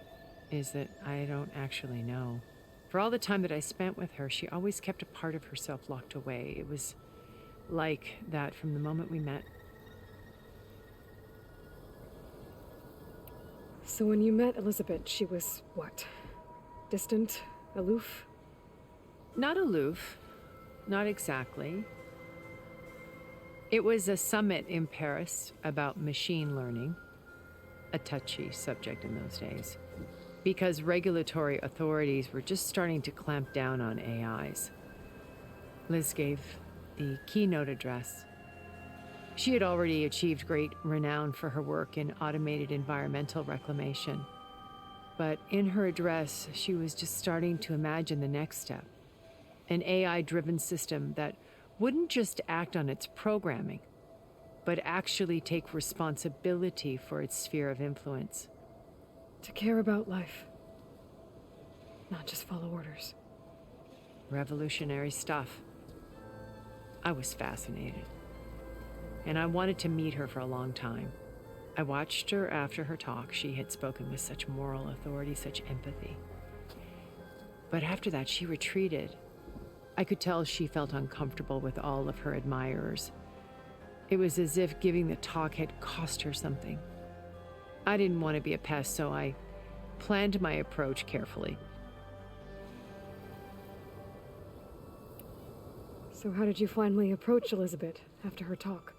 is that I don't actually know. For all the time that I spent with her, she always kept a part of herself locked away. It was like that from the moment we met. So when you met Elizabeth, she was what? Distant? Aloof? Not aloof. Not exactly. It was a summit in Paris about machine learning, a touchy subject in those days, because regulatory authorities were just starting to clamp down on AIs. Liz gave the keynote address. She had already achieved great renown for her work in automated environmental reclamation. But in her address, she was just starting to imagine the next step. An AI-driven system that wouldn't just act on its programming, but actually take responsibility for its sphere of influence. To care about life, not just follow orders. Revolutionary stuff. I was fascinated. And I wanted to meet her for a long time. I watched her after her talk. She had spoken with such moral authority, such empathy. But after that, she retreated. I could tell she felt uncomfortable with all of her admirers. It was as if giving the talk had cost her something. I didn't want to be a pest, so I planned my approach carefully. So how did you finally approach Elizabeth after her talk?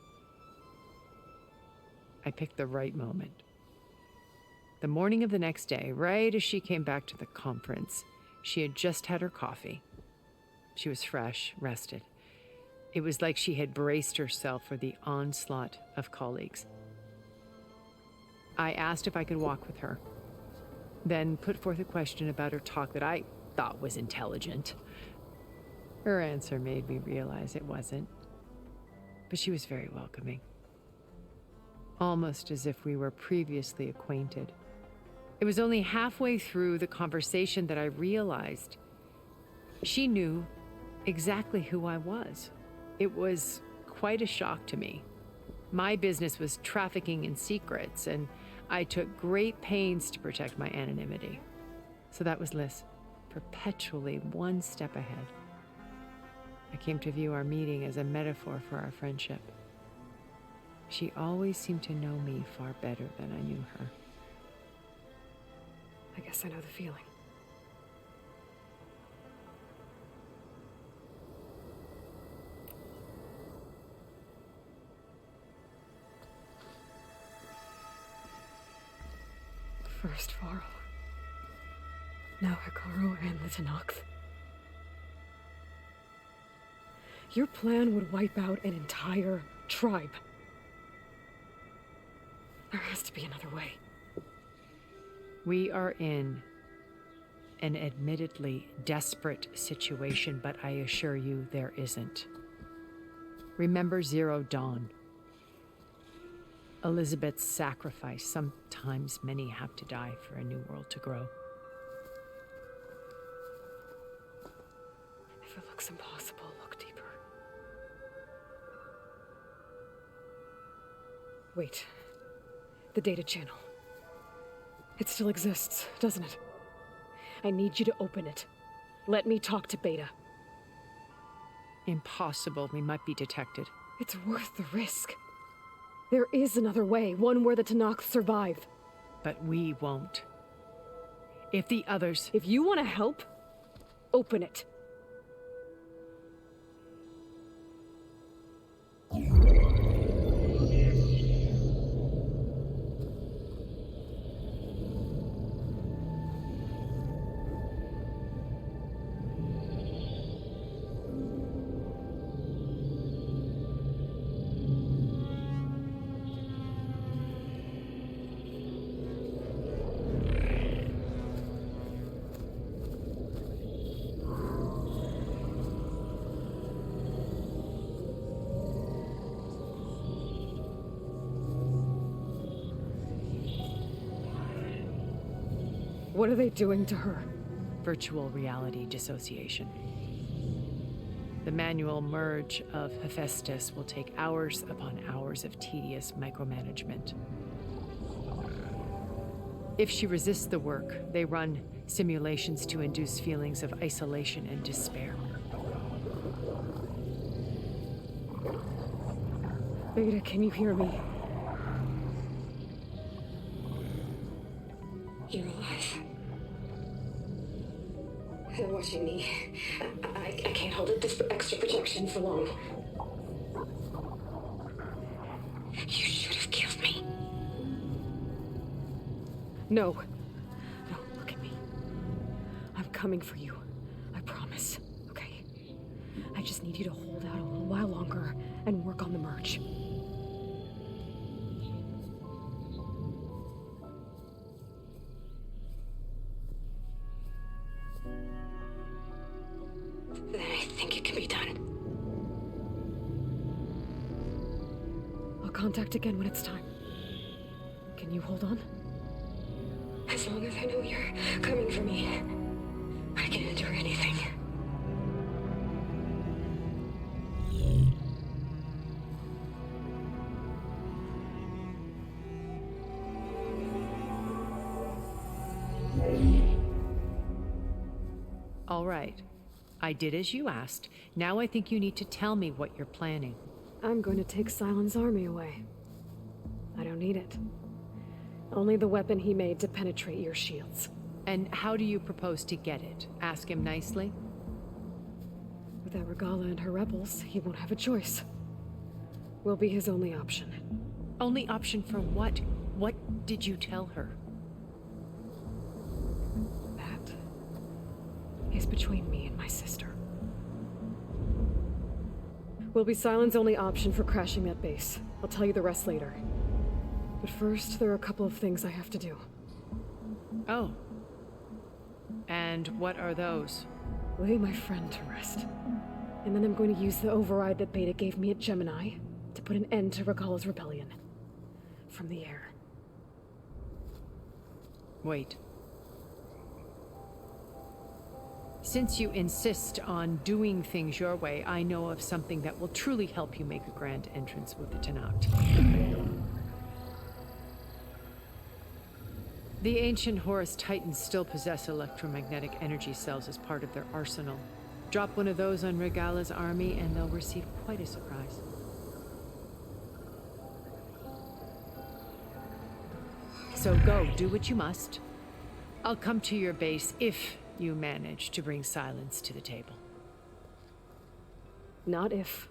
I picked the right moment. The morning of the next day, right as she came back to the conference, she had just had her coffee. She was fresh, rested. It was like she had braced herself for the onslaught of colleagues. I asked if I could walk with her, then put forth a question about her talk that I thought was intelligent. Her answer made me realize it wasn't, but she was very welcoming. Almost as if we were previously acquainted. It was only halfway through the conversation that I realized she knew exactly who I was. It was quite a shock to me. My business was trafficking in secrets, and I took great pains to protect my anonymity. So that was Liz, perpetually one step ahead. I came to view our meeting as a metaphor for our friendship. She always seemed to know me far better than I knew her. I guess I know the feeling. First Varl. Now Hekarro and the Tenakth. Your plan would wipe out an entire tribe. There has to be another way. We are in an admittedly desperate situation, but I assure you there isn't. Remember Zero Dawn. Elizabeth's sacrifice. Sometimes many have to die for a new world to grow. If it looks impossible, look deeper. Wait. The data channel. It still exists, doesn't it? I need you to open it. Let me talk to Beta. Impossible. We might be detected. It's worth the risk. There is another way, one where the Tenakth survive. But we won't. If the others... If you want to help, open it. What are they doing to her? Virtual reality dissociation. The manual merge of Hephaestus will take hours upon hours of tedious micromanagement. If she resists the work, they run simulations to induce feelings of isolation and despair. Beta, can you hear me? You're alive. They're watching me. I can't hold it this extra protection for long. You should have killed me. No. No, look at me. I'm coming for you. I promise. Okay? I just need you to hold out a little while longer and work on the merge. Then I think it can be done. I'll contact again when it's time. Can you hold on? As long as I know you're coming for me, I can endure anything. All right. I did as you asked. Now I think you need to tell me what you're planning. I'm going to take Sylens' army away. I don't need it. Only the weapon he made to penetrate your shields. And how do you propose to get it? Ask him nicely? Without Regala and her rebels, he won't have a choice. We'll be his only option. Only option for what? What did you tell her? That is between me and my sister. Will be Sylens' only option for crashing that base. I'll tell you the rest later. But first, there are a couple of things I have to do. Oh. And what are those? Lay my friend to rest. And then I'm going to use the override that Beta gave me at Gemini to put an end to Regala's rebellion. From the air. Wait. Since you insist on doing things your way, I know of something that will truly help you make a grand entrance with the Tenakth. The ancient Horus Titans still possess electromagnetic energy cells as part of their arsenal. Drop one of those on Regala's army and they'll receive quite a surprise. So go, do what you must. I'll come to your base if you manage to bring Sylens to the table. Not if.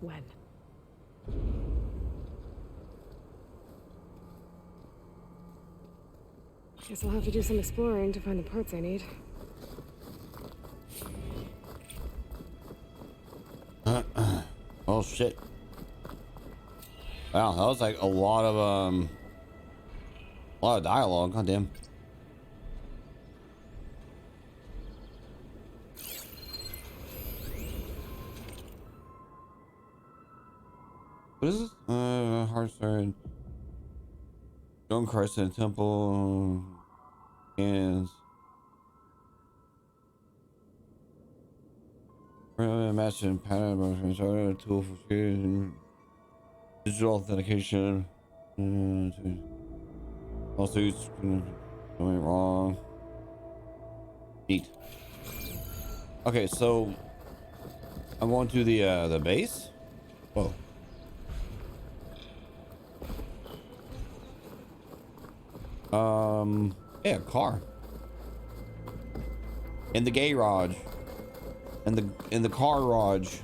When. Guess I'll have to do some exploring to find the parts I need. Oh shit. Wow, that was like a lot of dialogue, goddamn. What is this? Heartside. Stone Crescent Temple. Hands. Master pattern tool for digital authentication. Also used doing wrong. Neat. Okay, so I'm going to the base. Whoa. Yeah, car. In the garage. In the car garage.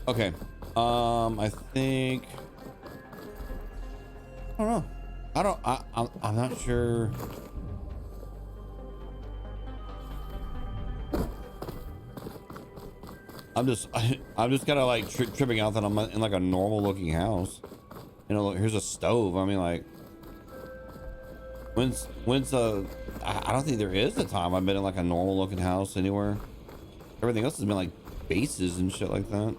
Okay. I think I don't know. I'm not sure. I'm just kind of like tripping out that I'm in like a normal looking house. You know, look, here's a stove. I mean, like, when's I don't think there is a time I've been in like a normal looking house anywhere. Everything else has been like bases and shit like that.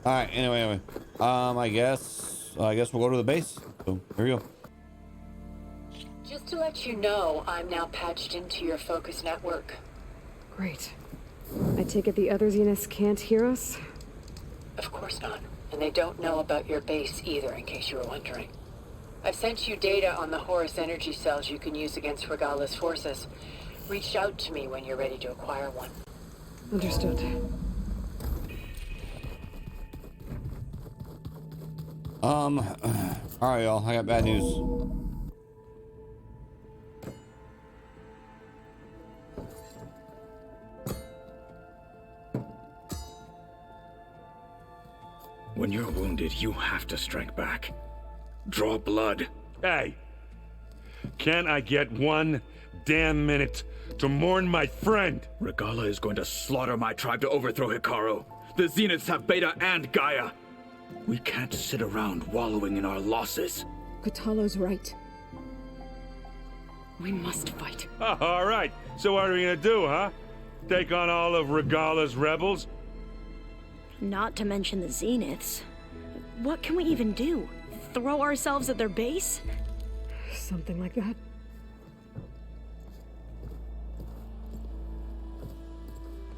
All right. Anyway. I guess we'll go to the base. So here we go. Just to let you know, I'm now patched into your focus network. Great. I take it the other Zeniths can't hear us? Of course not. And they don't know about your base either, in case you were wondering. I've sent you data on the Horus energy cells you can use against Regala's forces. Reach out to me when you're ready to acquire one. Understood. Alright, y'all. I got bad news. When you're wounded, you have to strike back. Draw blood. Hey! Can't I get 1 damn minute to mourn my friend? Regala is going to slaughter my tribe to overthrow Hekarro. The Zeniths have Beta and Gaia. We can't sit around wallowing in our losses. Kotallo's right. We must fight. Oh, all right. So what are we gonna do, huh? Take on all of Regala's rebels? Not to mention the Zeniths. What can we even do? Throw ourselves at their base? Something like that.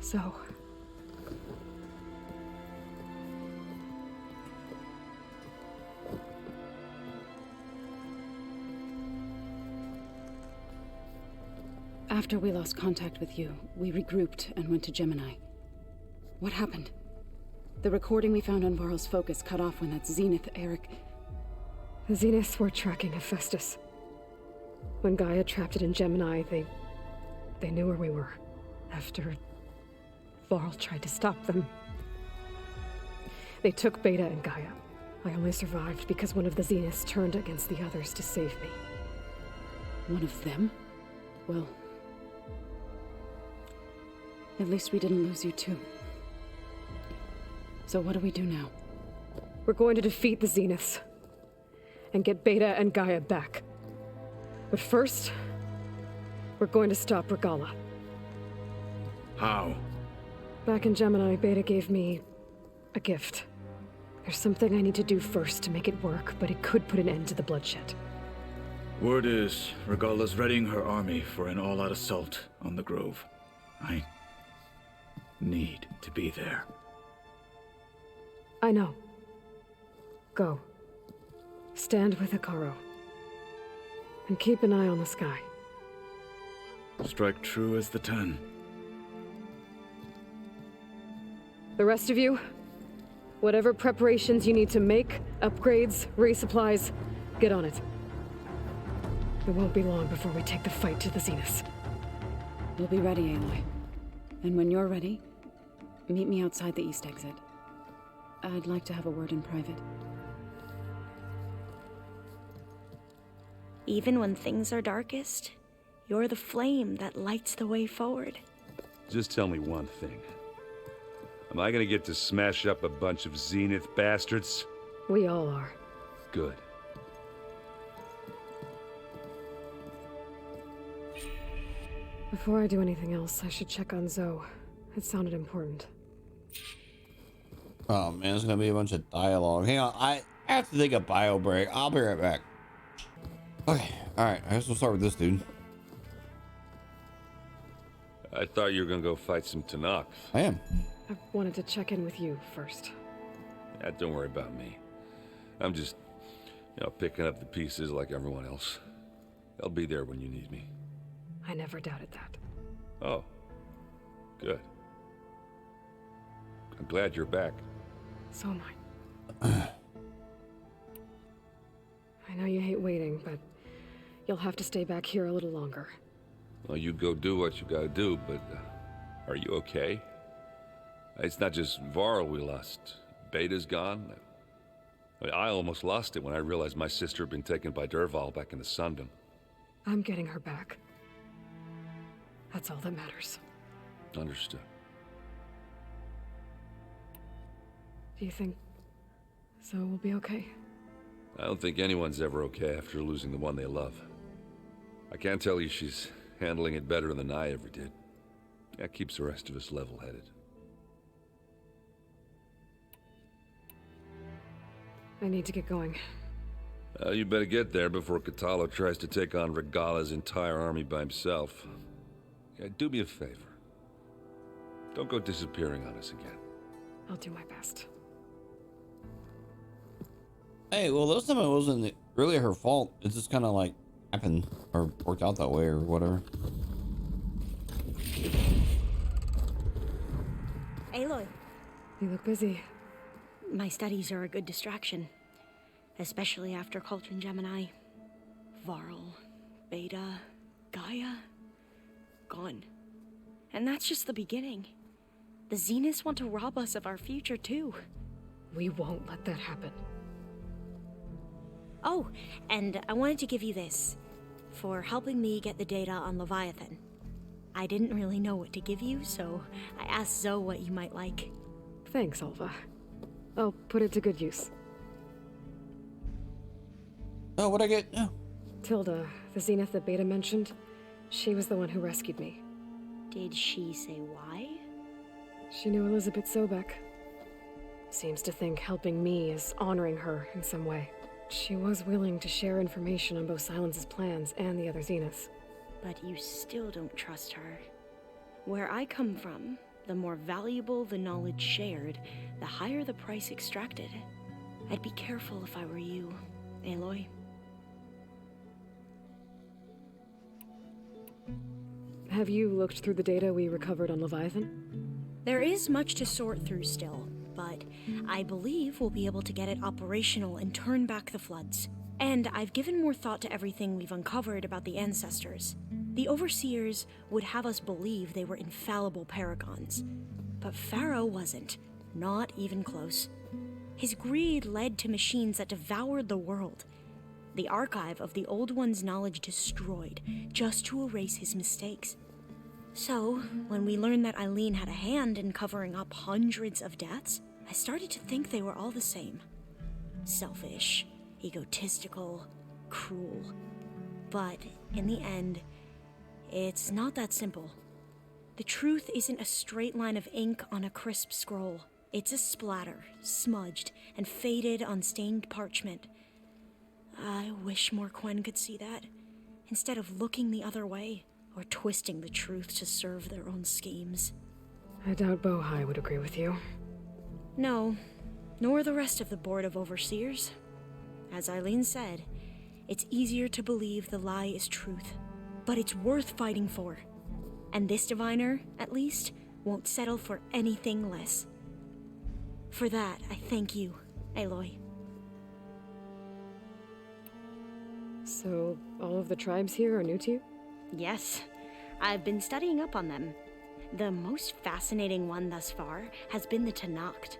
So... After we lost contact with you, we regrouped and went to Gemini. What happened? The recording we found on Varl's focus cut off when that Zenith, Eric... The Zeniths were tracking Hephaestus. When Gaia trapped it in Gemini, they knew where we were. After Varl tried to stop them, they took Beta and Gaia. I only survived because one of the Zeniths turned against the others to save me. One of them? Well, at least we didn't lose you too. So what do we do now? We're going to defeat the Zeniths and get Beta and Gaia back. But first, we're going to stop Regalla. How? Back in Gemini, Beta gave me a gift. There's something I need to do first to make it work, but it could put an end to the bloodshed. Word is, Regalla's readying her army for an all-out assault on the Grove. I need to be there. I know. Go. Stand with Hekarro. And keep an eye on the sky. Strike true as the 10. The rest of you, whatever preparations you need to make, upgrades, resupplies, get on it. It won't be long before we take the fight to the Zeniths. We'll be ready, Aloy. And when you're ready, meet me outside the east exit. I'd like to have a word in private. Even when things are darkest, you're the flame that lights the way forward. Just tell me one thing. Am I gonna get to smash up a bunch of Zenith bastards? We all are. Good. Before I do anything else, I should check on Zoe. It sounded important. Oh man, there's gonna be a bunch of dialogue. Hang on, I have to take a bio break. I'll be right back. Okay, alright, I guess we'll start with this dude. I thought you were gonna go fight some Tenakth. I am. I wanted to check in with you first. Yeah, don't worry about me. I'm just, picking up the pieces like everyone else. I'll be there when you need me. I never doubted that. Oh, good. I'm glad you're back. So am I. I know you hate waiting, but you'll have to stay back here a little longer. Well, you go do what you gotta do, but are you okay? It's not just Varl we lost. Beta's gone. I almost lost it when I realized my sister had been taken by Dervahl back in the Sundom. I'm getting her back. That's all that matters. Understood. Do you think Zoe will be okay? I don't think anyone's ever okay after losing the one they love. I can't tell you she's handling it better than I ever did. That keeps the rest of us level-headed. I need to get going. You better get there before Kotallo tries to take on Regalla's entire army by himself. Yeah, do me a favor. Don't go disappearing on us again. I'll do my best. Hey, well, this time it wasn't really her fault. It just kind of like happened or worked out that way or whatever. Aloy. You look busy. My studies are a good distraction. Especially after Cauldron Gemini. Varl, Beta, Gaia. Gone. And that's just the beginning. The Zeniths want to rob us of our future, too. We won't let that happen. Oh, and I wanted to give you this. For helping me get the data on Leviathan. I didn't really know what to give you, so I asked Zoe what you might like. Thanks, Alva. I'll put it to good use. Oh, what'd I get? Oh. Tilda, the Zenith that Beta mentioned, she was the one who rescued me. Did she say why? She knew Elizabeth Sobek. Seems to think helping me is honoring her in some way. She was willing to share information on both Silence's plans and the other Zeniths. But you still don't trust her. Where I come from, the more valuable the knowledge shared, the higher the price extracted. I'd be careful if I were you, Aloy. Have you looked through the data we recovered on Leviathan? There is much to sort through still, but I believe we'll be able to get it operational and turn back the floods. And I've given more thought to everything we've uncovered about the ancestors. The Overseers would have us believe they were infallible paragons. But Pharaoh wasn't. Not even close. His greed led to machines that devoured the world. The archive of the Old One's knowledge destroyed, just to erase his mistakes. So, when we learned that Eileen had a hand in covering up hundreds of deaths, I started to think they were all the same. Selfish, egotistical, cruel. But, in the end, it's not that simple. The truth isn't a straight line of ink on a crisp scroll. It's a splatter, smudged and faded on stained parchment. I wish more Quen could see that, instead of looking the other way, or twisting the truth to serve their own schemes. I doubt Bohai would agree with you. No, nor the rest of the Board of Overseers. As Eileen said, it's easier to believe the lie is truth, but it's worth fighting for. And this diviner, at least, won't settle for anything less. For that, I thank you, Aloy. So, all of the tribes here are new to you? Yes, I've been studying up on them. The most fascinating one thus far has been the Tenakth,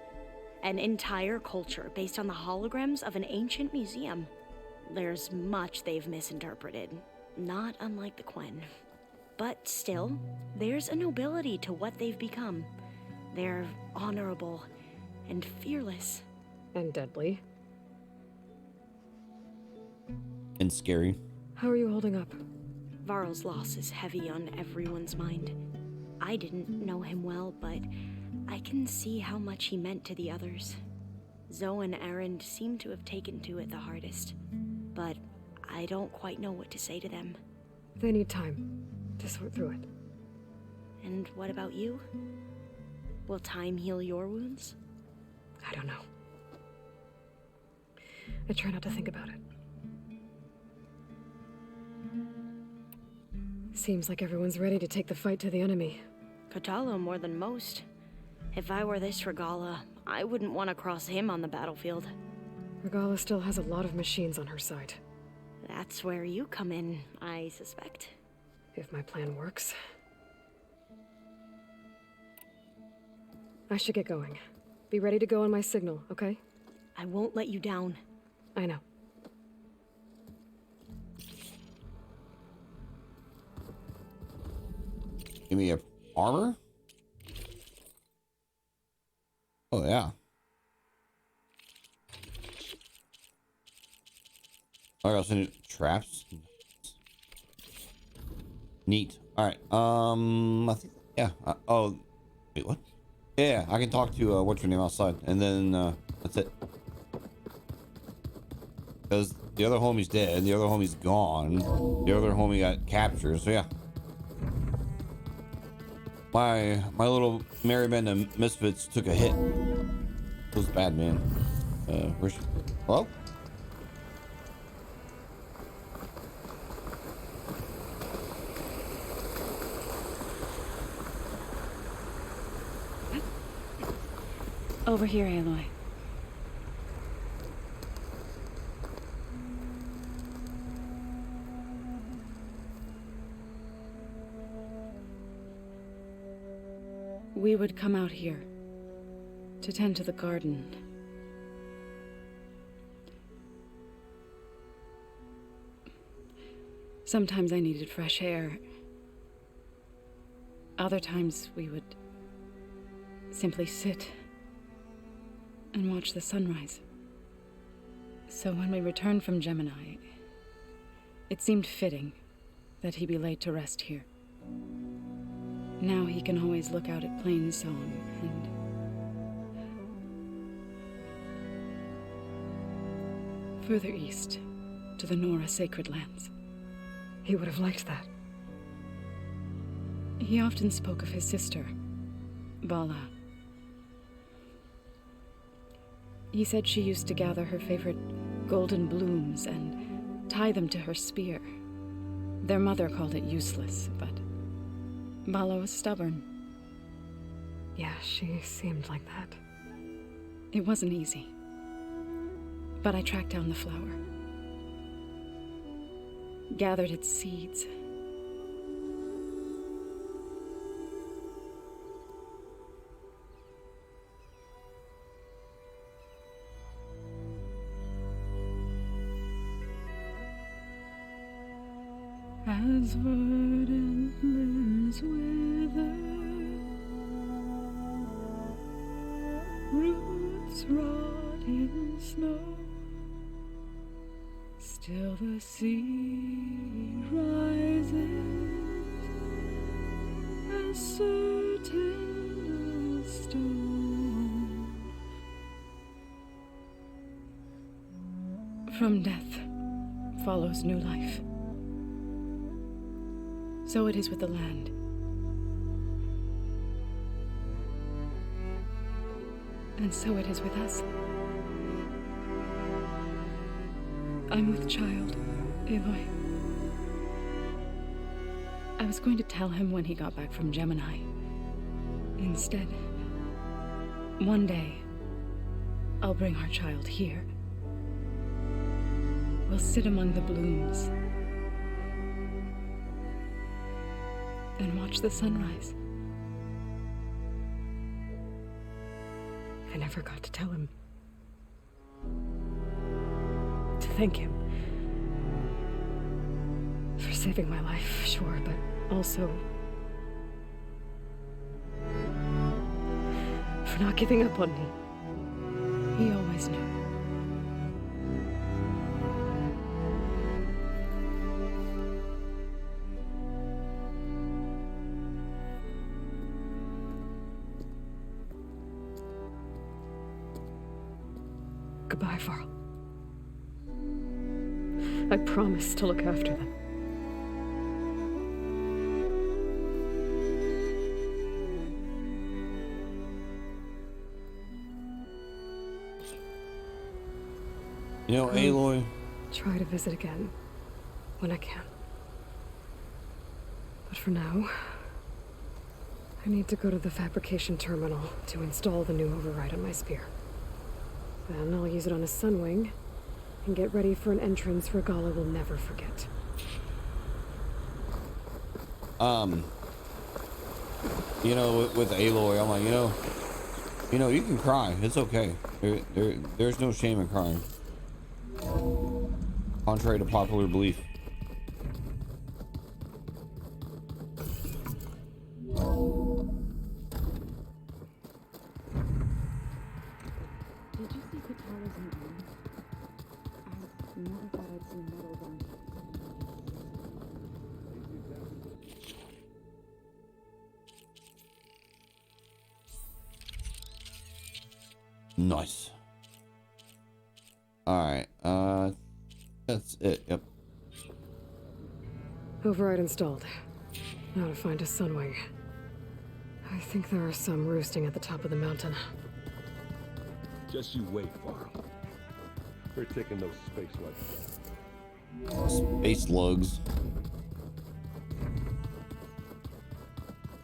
an entire culture based on the holograms of an ancient museum. There's much they've misinterpreted, not unlike the Quen. But still, there's a nobility to what they've become. They're honorable and fearless. And deadly. And scary. How are you holding up? Varl's loss is heavy on everyone's mind. I didn't know him well, but I can see how much he meant to the others. Zoe and Erend seem to have taken to it the hardest, but I don't quite know what to say to them. They need time to sort through it. And what about you? Will time heal your wounds? I don't know. I try not to think about it. Seems like everyone's ready to take the fight to the enemy. Kotallo more than most. If I were this Regalla, I wouldn't want to cross him on the battlefield. Regalla still has a lot of machines on her side. That's where you come in, I suspect. If my plan works. I should get going. Be ready to go on my signal, okay? I won't let you down. I know. Give me a armor? Oh, yeah. I also need traps. Neat. All right. I think, yeah. Oh, wait, what? Yeah, I can talk to what's your name outside, and then that's it. Because the other homie's dead, the other homie's gone, the other homie got captured. So yeah. My little merry band of misfits took a hit. It was bad, man. Where's she? Hello? Over here, Aloy. We would come out here to tend to the garden. Sometimes I needed fresh air. Other times we would simply sit and watch the sunrise. So when we returned from Gemini, it seemed fitting that he be laid to rest here. Now he can always look out at Plainsong and further east to the Nora sacred lands. He would have liked that. He often spoke of his sister, Vala. He said she used to gather her favorite golden blooms and tie them to her spear. Their mother called it useless, but Vala was stubborn. Yeah, she seemed like that. It wasn't easy. But I tracked down the flower. gathered its seeds. As verdant limbs wither, roots rot in snow, still the sea rises as certain as stone. From death follows new life. So it is with the land. And so it is with us. I'm with child, Aloy. I was going to tell him when he got back from Gemini. Instead, one day, I'll bring our child here. We'll sit among the blooms and watch the sunrise. I never got to tell him. To thank him. For saving my life, sure, but also for not giving up on me. He always knew. Goodbye, Varl. I promise to look after them. You know, Aloy. Try to visit again when I can. But for now, I need to go to the fabrication terminal to install the new override on my spear. Then I'll use it on a Sunwing and get ready for an entrance Regalla will never forget. You know, with Aloy, I'm like, you know, you can cry. It's okay. There's no shame in crying. Contrary to popular belief. Did you see Katara's new arm? I never thought I'd see metal done. Nice. Alright, that's it, yep. Override installed. Now to find a Sunwing. I think there are some roosting at the top of the mountain. Just you wait, Varl. We're taking those space lugs. Space lugs.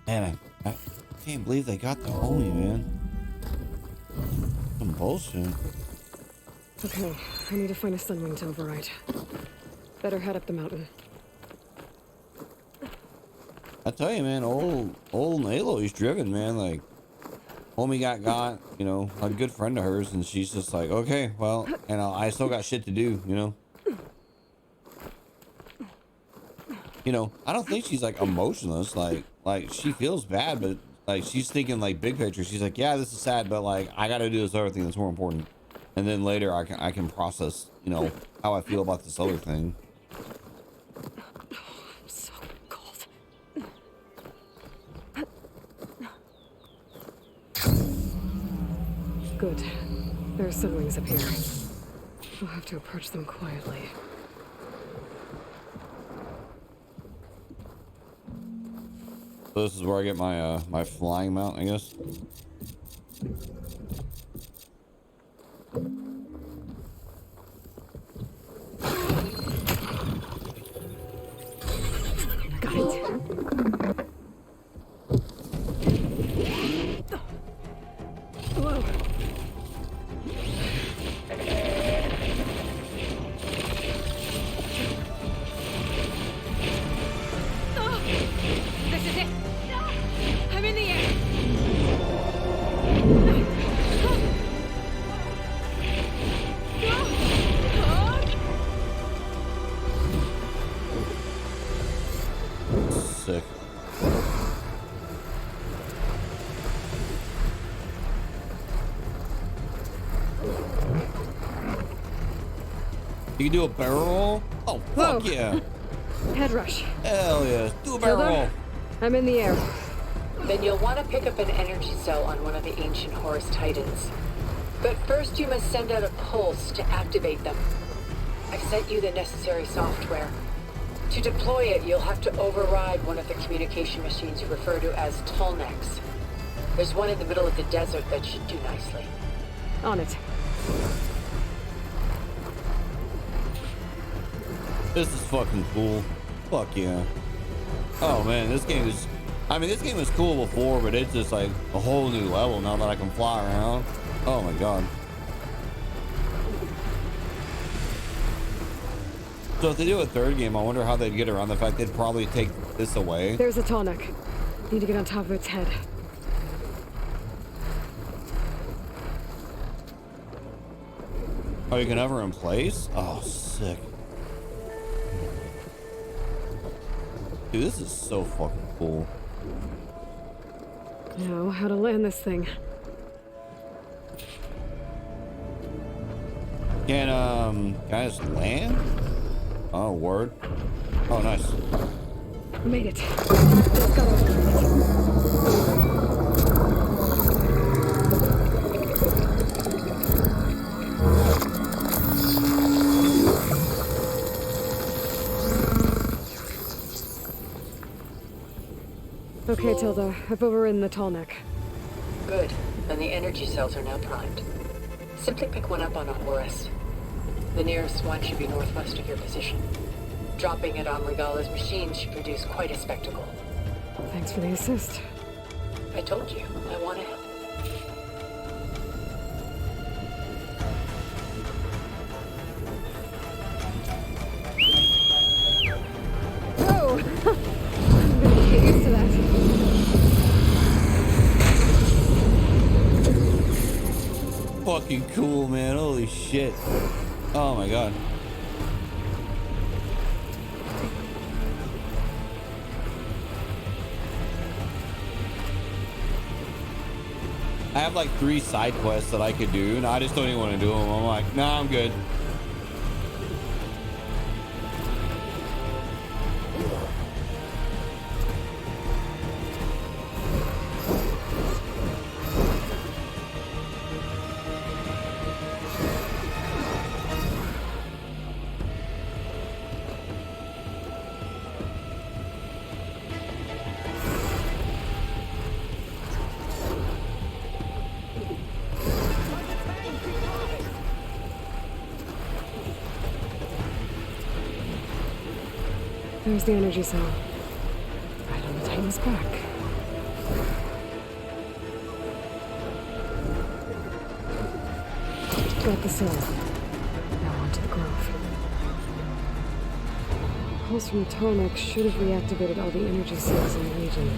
Man, I can't believe they got the homie, man. Some bullshit. Okay, I need to find a Sunwing to override. Better head up the mountain. I tell you, man, old Aloy's driven, man. Like, homie got, you know, a good friend of hers, and she's just like, okay, well, and I still got shit to do, you know. You know, I don't think she's like emotionless. Like she feels bad, but like she's thinking like big picture. She's like, yeah, this is sad, but like I got to do this other thing that's more important. And then later I can process, you know, how I feel about this other thing. I'm so cold. Good. There are Sunwings up here. We'll have to approach them quietly. So this is where I get my my flying mount, I guess. Got it. Whoa. sick. You can do a barrel roll? Oh, fuck Whoa. yeah. Head rush. Hell yeah. Do a barrel roll. I'm in the air. Then you'll want to pick up an energy cell on one of the ancient Horus Titans. But first you must send out a pulse to activate them. I've sent you the necessary software. To deploy it, you'll have to override one of the communication machines you refer to as Tolnecs. There's one in the middle of the desert that should do nicely. On it. This is fucking cool. Fuck yeah. Oh man, this game is... I mean, this game was cool before, but it's just like a whole new level now that I can fly around. Oh my god. So if they do a third game, I wonder how they'd get around the fact they'd probably take this away. There's a Tolnec. Need to get on top of its head. Oh, you can have her in place? Oh, sick. Dude, this is so fucking cool. Now, how to land this thing. Can I just land? Oh, word. Oh, nice. Made it. Let's go. Okay, Tilda. I've overridden the Tolnec. Good. Then the energy cells are now primed. Simply pick one up on a Horus. The nearest one should be northwest of your position. Dropping it on Regala's machine should produce quite a spectacle. Thanks for the assist. I told you, I want to help. Whoa! I'm gonna get used to that. Fucking cool, man. Holy shit. Oh my god. I have like 3 side quests that I could do, and I just don't even want to do them. I'm like, nah, I'm good. There's the energy cell. Right on the Titan's back. Got the cell. Now onto the grove. Pulse from Tolnec should have reactivated all the energy cells in the region.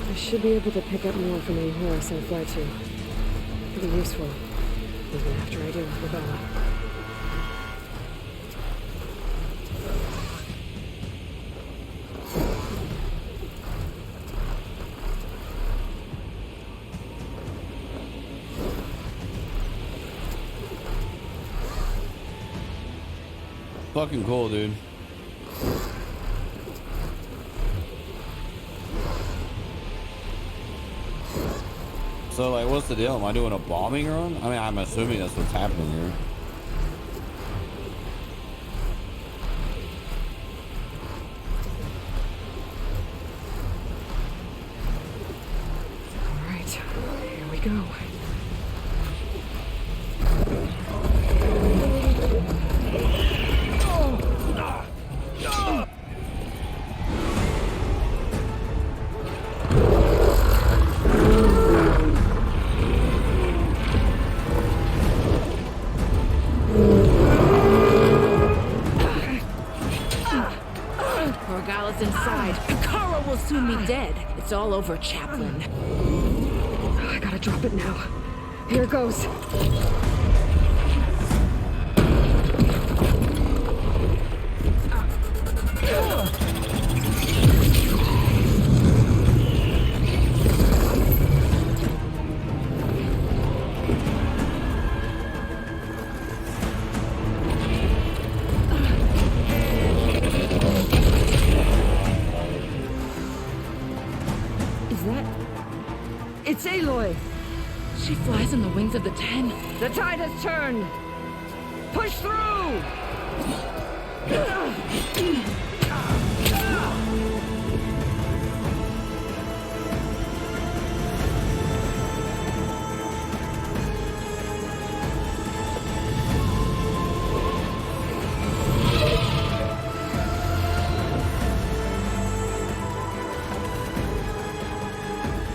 I should be able to pick up more from any Horus I fly to. It'll be useful, even after I do with Regala. Fucking cool, dude. So, like, what's the deal? Am I doing a bombing run? I mean, I'm assuming that's what's happening here. All right, here we go. Regala's inside. Hekarro will soon be dead. It's all over, Chaplain. I gotta drop it now. Here it goes. It's Aloy! She flies on the wings of the 10. The tide has turned! Push through!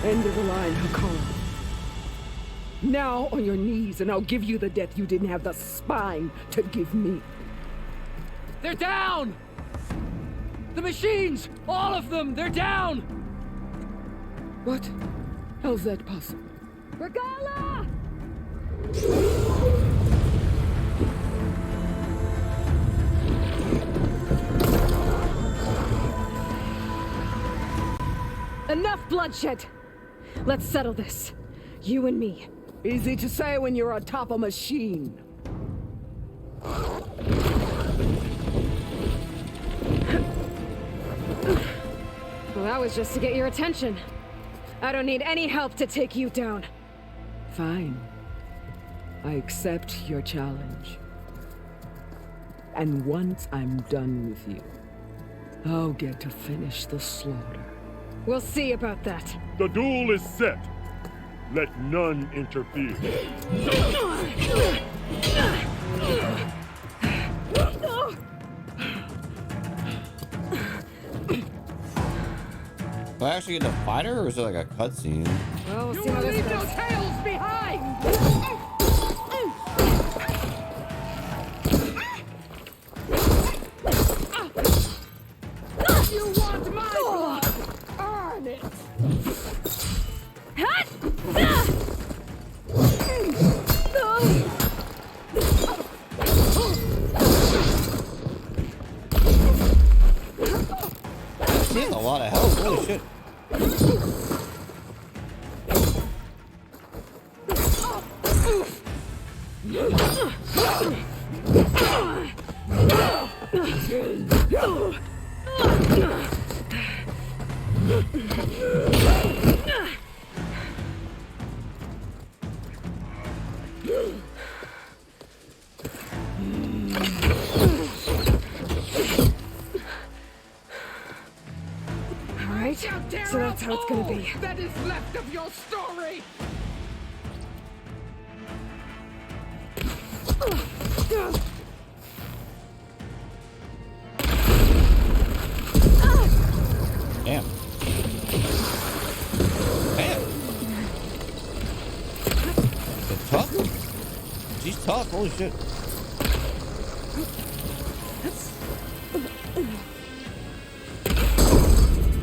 End of the line, Hakan. Now on your knees, and I'll give you the death you didn't have the spine to give me. They're down! The machines! All of them! They're down! What? How's that possible? Regala! Enough bloodshed! Let's settle this. You and me. Easy to say when you're on top of a machine. Well, that was just to get your attention. I don't need any help to take you down. Fine. I accept your challenge. And once I'm done with you, I'll get to finish the slaughter. We'll see about that. The duel is set. Let none interfere. Do I actually get to fight her, or is it like a cutscene? Well, we'll You see how will this leave no goes. tails behind! You want my blood? Earn it! She has a lot of health. Holy shit. Alright, so that's how it's gonna be. That is left of your story! Damn. Damn. It's tough. She's tough. Holy shit.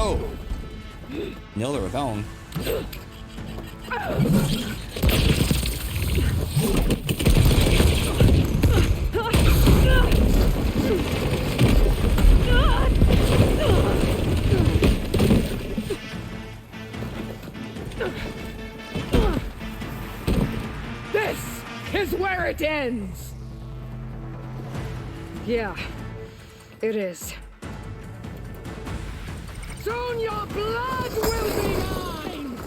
Oh. Nailed her with that one. This is where it ends! Yeah, it is. Soon your blood will be mine!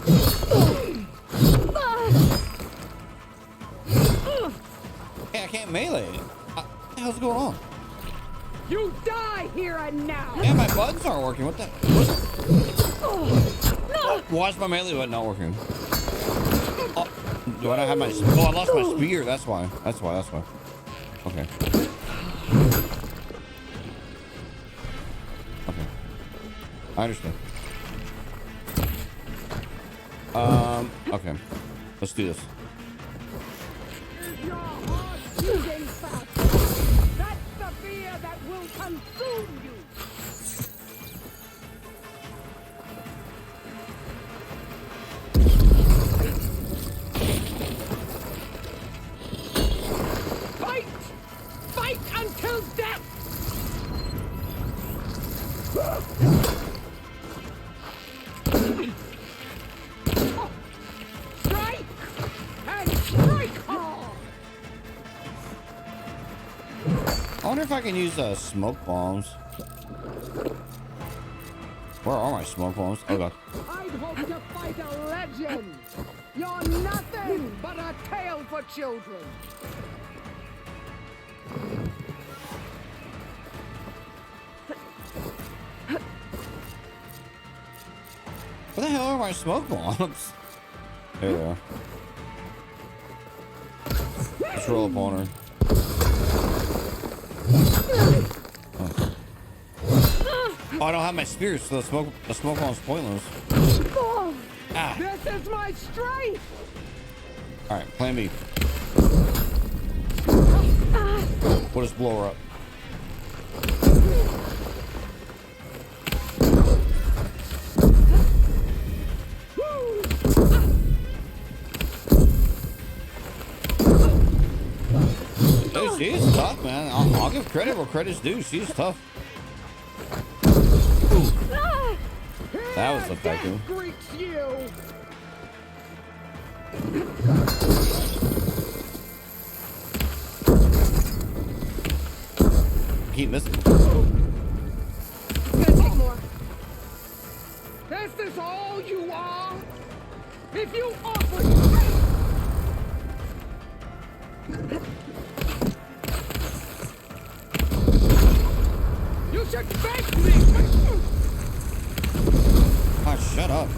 Hey, I can't melee. What the hell's going on? You die here and now! Yeah, my buttons aren't working. What the? Why is my melee button not working? Oh, do I not have my? Oh, I lost my spear. That's why. That's why. That's why. Okay. Okay. I understand. Okay. Let's do this. Is your heart beating fast? That's the fear that will consume you! Fight! Fight until death! Strike! And strike hard! I wonder if I can use smoke bombs. Where are my smoke bombs? Oh god. I'd hope to fight a legend. You're nothing but a tale for children. Where the hell are my smoke bombs? There they are. Let's roll up on her. Oh, I don't have my spears, so the smoke bomb's pointless. Oh, Ah. this is my strength. All right, plan B. We'll just blow her up. Dude, she's tough, man. I'll give credit where credit's due. She's tough. That was effective. Greets you. Keep missing. Gonna take more. This is all you are? If you offer you should thank me. Oh, shut up.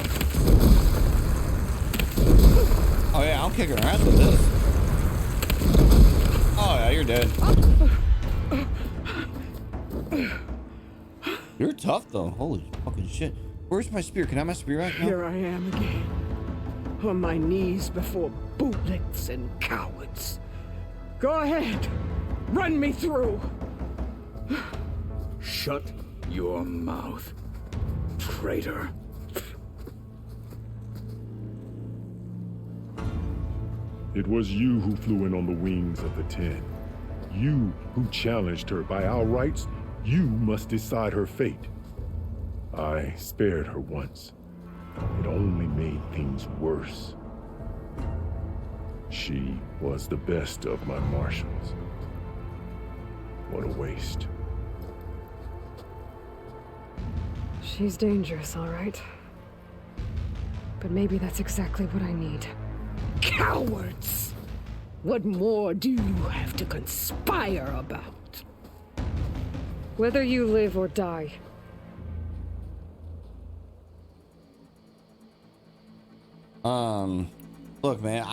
Oh yeah, I'm kicking her ass with this. Oh yeah, you're dead. You're tough though. Holy fucking shit. Where's my spear? Can I have my spear back now? Here I am again, on my knees before bootlicks and cowards. Go ahead, run me through. Shut your mouth, traitor. It was you who flew in on the wings of the 10. You who challenged her by our rights. You must decide her fate. I spared her once. It only made things worse. She was the best of my marshals. What a waste. She's dangerous, all right. But maybe that's exactly what I need. Cowards! What more do you have to conspire about? Whether you live or die. Look, man,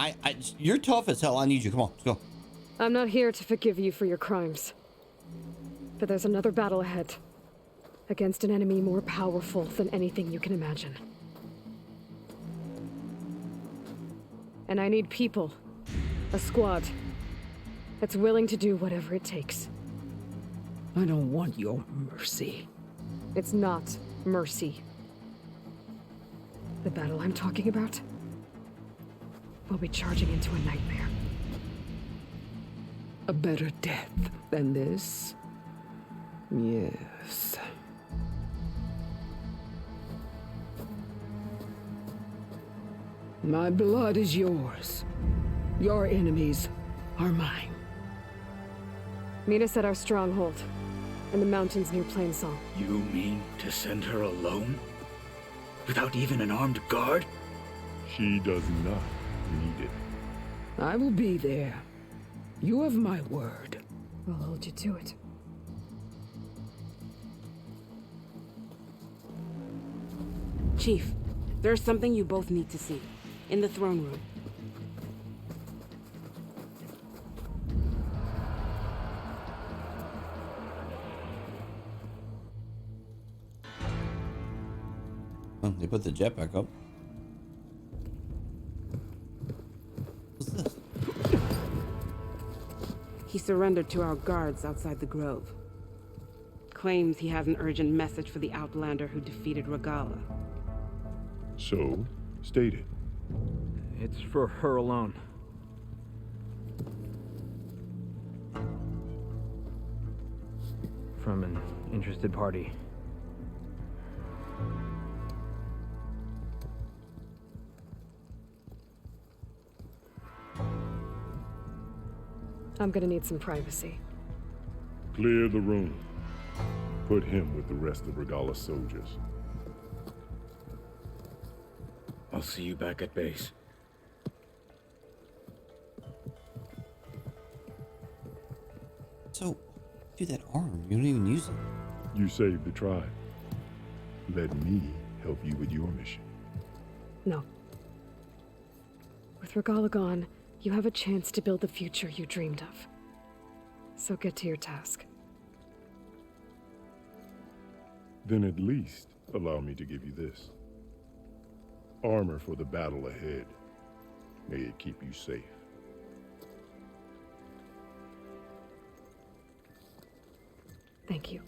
you're tough as hell. I need you. Come on, let's go. I'm not here to forgive you for your crimes. But there's another battle ahead. Against an enemy more powerful than anything you can imagine. And I need people. A squad. That's willing to do whatever it takes. I don't want your mercy. It's not mercy. The battle I'm talking about will be charging into a nightmare. A better death than this? Yes. My blood is yours. Your enemies are mine. Meet us at our stronghold, in the mountains near Plainsong. You mean to send her alone? Without even an armed guard? She does not need it. I will be there. You have my word. We'll hold you to it. Chief, there's something you both need to see. In the throne room. Oh, they put the jet back up. What's this? He surrendered to our guards outside the grove. Claims he has an urgent message for the Outlander who defeated Regalla. So, state it. It's for her alone. From an interested party. I'm gonna need some privacy. Clear the room. Put him with the rest of Regalla's soldiers. I'll see you back at base. So, do that arm. You don't even use it. You saved the tribe. Let me help you with your mission. No. With Regalla gone, you have a chance to build the future you dreamed of. So get to your task. Then at least allow me to give you this. Armor for the battle ahead. May it keep you safe. Thank you.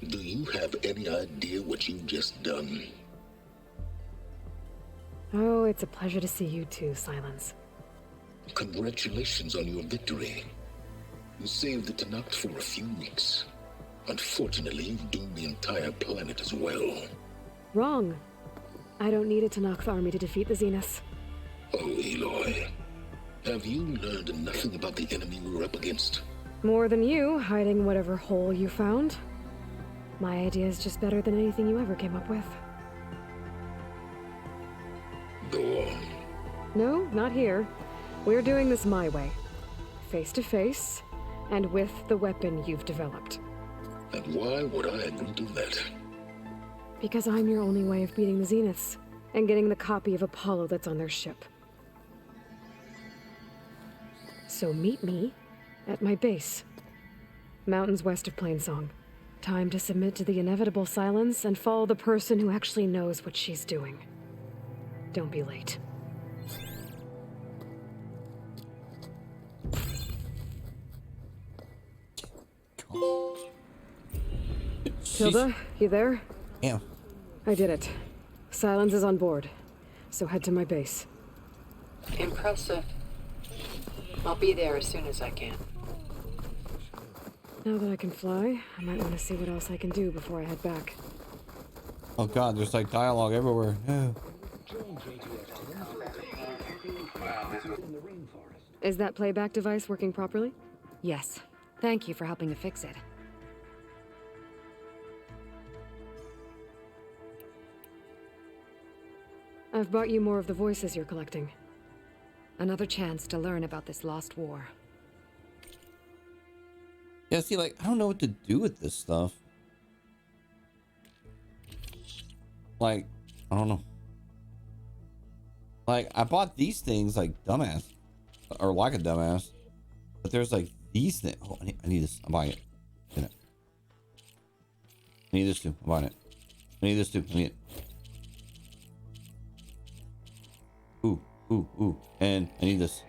Do you have any idea what you've just done? Oh, it's a pleasure to see you too, Silence. Congratulations on your victory. You saved the Tenakth for a few weeks. Unfortunately, you've doomed the entire planet as well. Wrong. I don't need a Tenakth army to defeat the Zeniths. Oh, Aloy. Have you learned nothing about the enemy we're up against? More than you, hiding whatever hole you found. My idea is just better than anything you ever came up with. Go on. No, not here. We're doing this my way. Face to face, and with the weapon you've developed. And why would I agree to that? Because I'm your only way of beating the Zeniths, and getting the copy of Apollo that's on their ship. So meet me at my base. Mountains west of Plainsong. Time to submit to the inevitable silence and follow the person who actually knows what she's doing. Don't be late. Tilda, you there? Yeah. I did it. Silence is on board. So head to my base. Impressive. I'll be there as soon as I can. Now that I can fly, I might want to see what else I can do before I head back. Oh god, there's like dialogue everywhere. Oh. Is that playback device working properly? Yes. Thank you for helping to fix it. I've brought you more of the voices you're collecting. Another chance to learn about this lost war. Yeah, see, like, I don't know what to do with this stuff. Like, I don't know. Like, I bought these things like dumbass. Or like a dumbass. But there's like these things. Oh, I need this. I'm buying it. Get it. I need this too. I'm buying it. I need this too. I need it. Ooh, ooh, ooh. And I need this.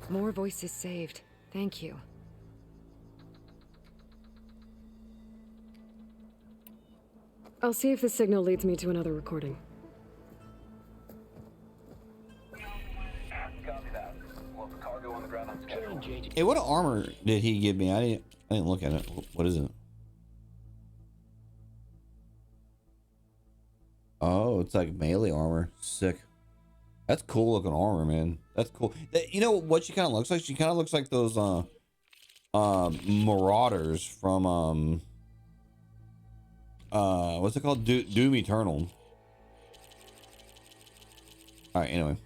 More voices saved. Thank you. I'll see if the signal leads me to another recording. Hey, what armor did he give me? I didn't look at it. What is it? Oh, it's like melee armor. Sick. That's cool looking armor, man. That's cool. You know what she kind of looks like? She kind of looks like those Marauders from what's it called? Doom Eternal. All right. Anyway,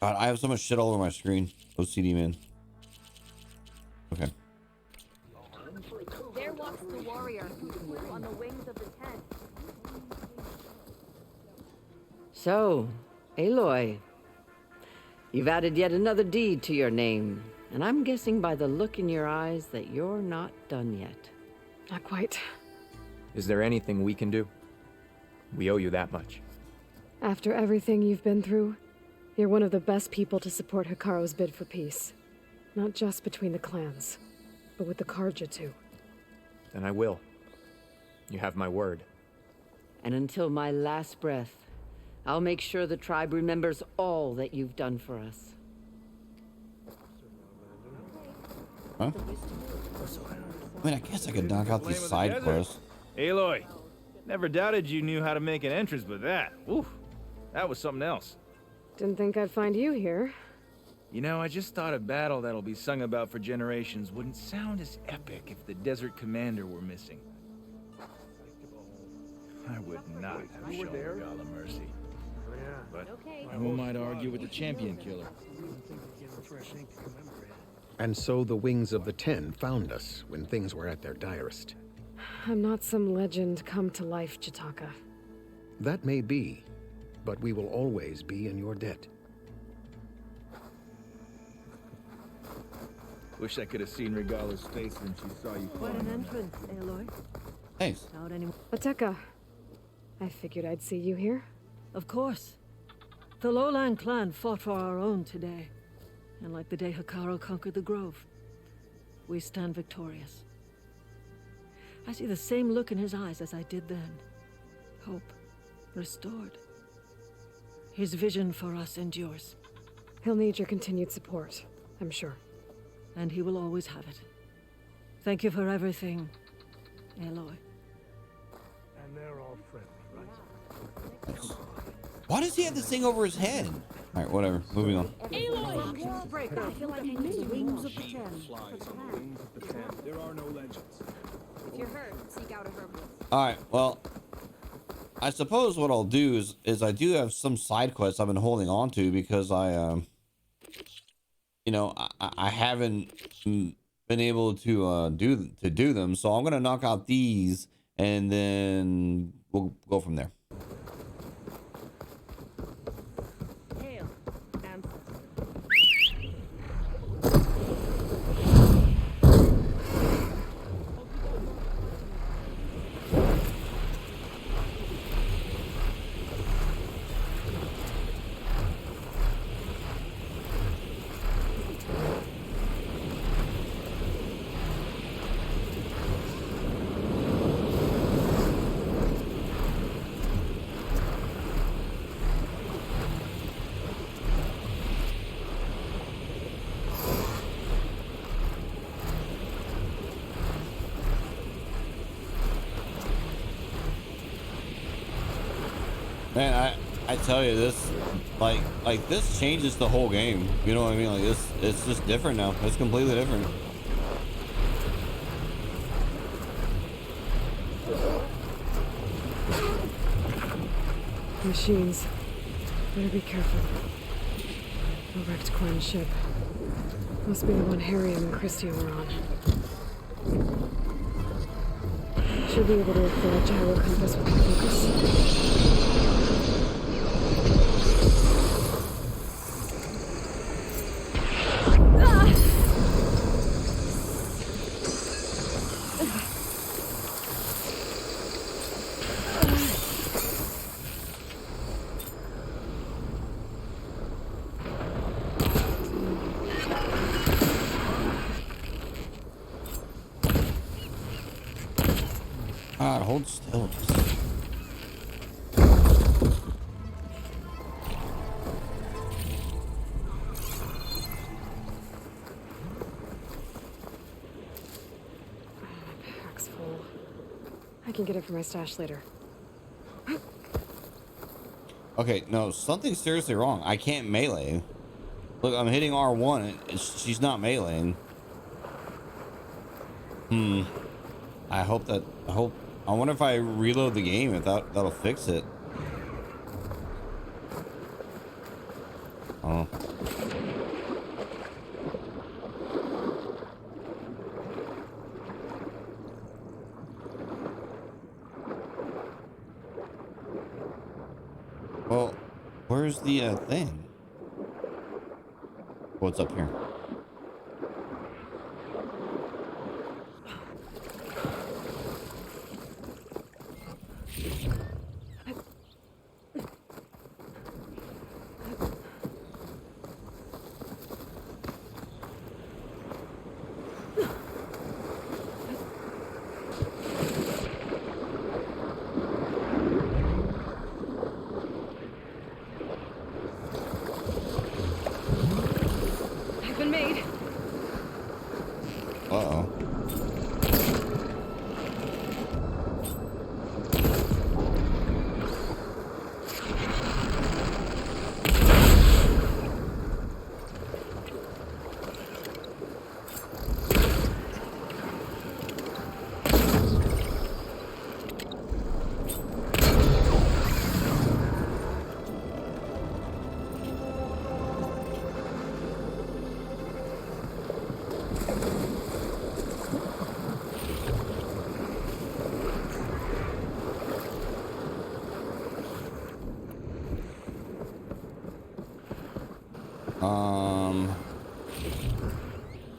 God, I have so much shit all over my screen. OCD, man. Okay. There walks the warrior on the wings of the tent. So, Aloy, you've added yet another deed to your name, and I'm guessing by the look in your eyes that you're not done yet. Not quite. Is there anything we can do? We owe you that much. After everything you've been through, you're one of the best people to support Hekarro's bid for peace. Not just between the clans, but with the Carja too. Then I will. You have my word. And until my last breath, I'll make sure the tribe remembers all that you've done for us. Huh? I mean, I guess I could knock out these side quests. Aloy, never doubted you knew how to make an entrance, but that, oof, that was something else. Didn't think I'd find you here. You know, I just thought a battle that'll be sung about for generations wouldn't sound as epic if the Desert Commander were missing. I would not have shown Regalla mercy. But who might argue with the champion killer? And so the Wings of the Ten found us when things were at their direst. I'm not some legend come to life, Jataka. That may be, but we will always be in your debt. Wish I could have seen Regalla's face when she saw you. What an entrance, Aloy. Thanks. Ateka, I figured I'd see you here. Of course. The Lowland clan fought for our own today. And like the day Hekarro conquered the Grove, we stand victorious. I see the same look in his eyes as I did then. Hope restored. His vision for us endures. He'll need your continued support, I'm sure. And he will always have it. Thank you for everything, Aloy. And they're all friendly, right? Why does he have this thing over his head? All right, whatever. Moving on. Aloy! Break. I feel like I need the Wings of the Ten. There are no legends. If you're hurt, seek out a herbalist. All right. Well, I suppose what I'll do is I do have some side quests I've been holding on to because I I haven't been able to do them, so I'm gonna knock out these and then we'll go from there. Hail. And Man, I tell you, this like this changes the whole game. You know what I mean? Like it's just different now. It's completely different. Machines. Better be careful. A wrecked Quen ship. Must be the one Harry and Christia were on. Should be able to look for a gyro compass with the focus. Hold still. Pack's full. I can get it from my stash later. Okay, no, something's seriously wrong. I can't melee. Look, I'm hitting R1. She's not meleeing. I wonder if I reload the game, if that'll fix it. Oh. Well, where's the thing? What's up here?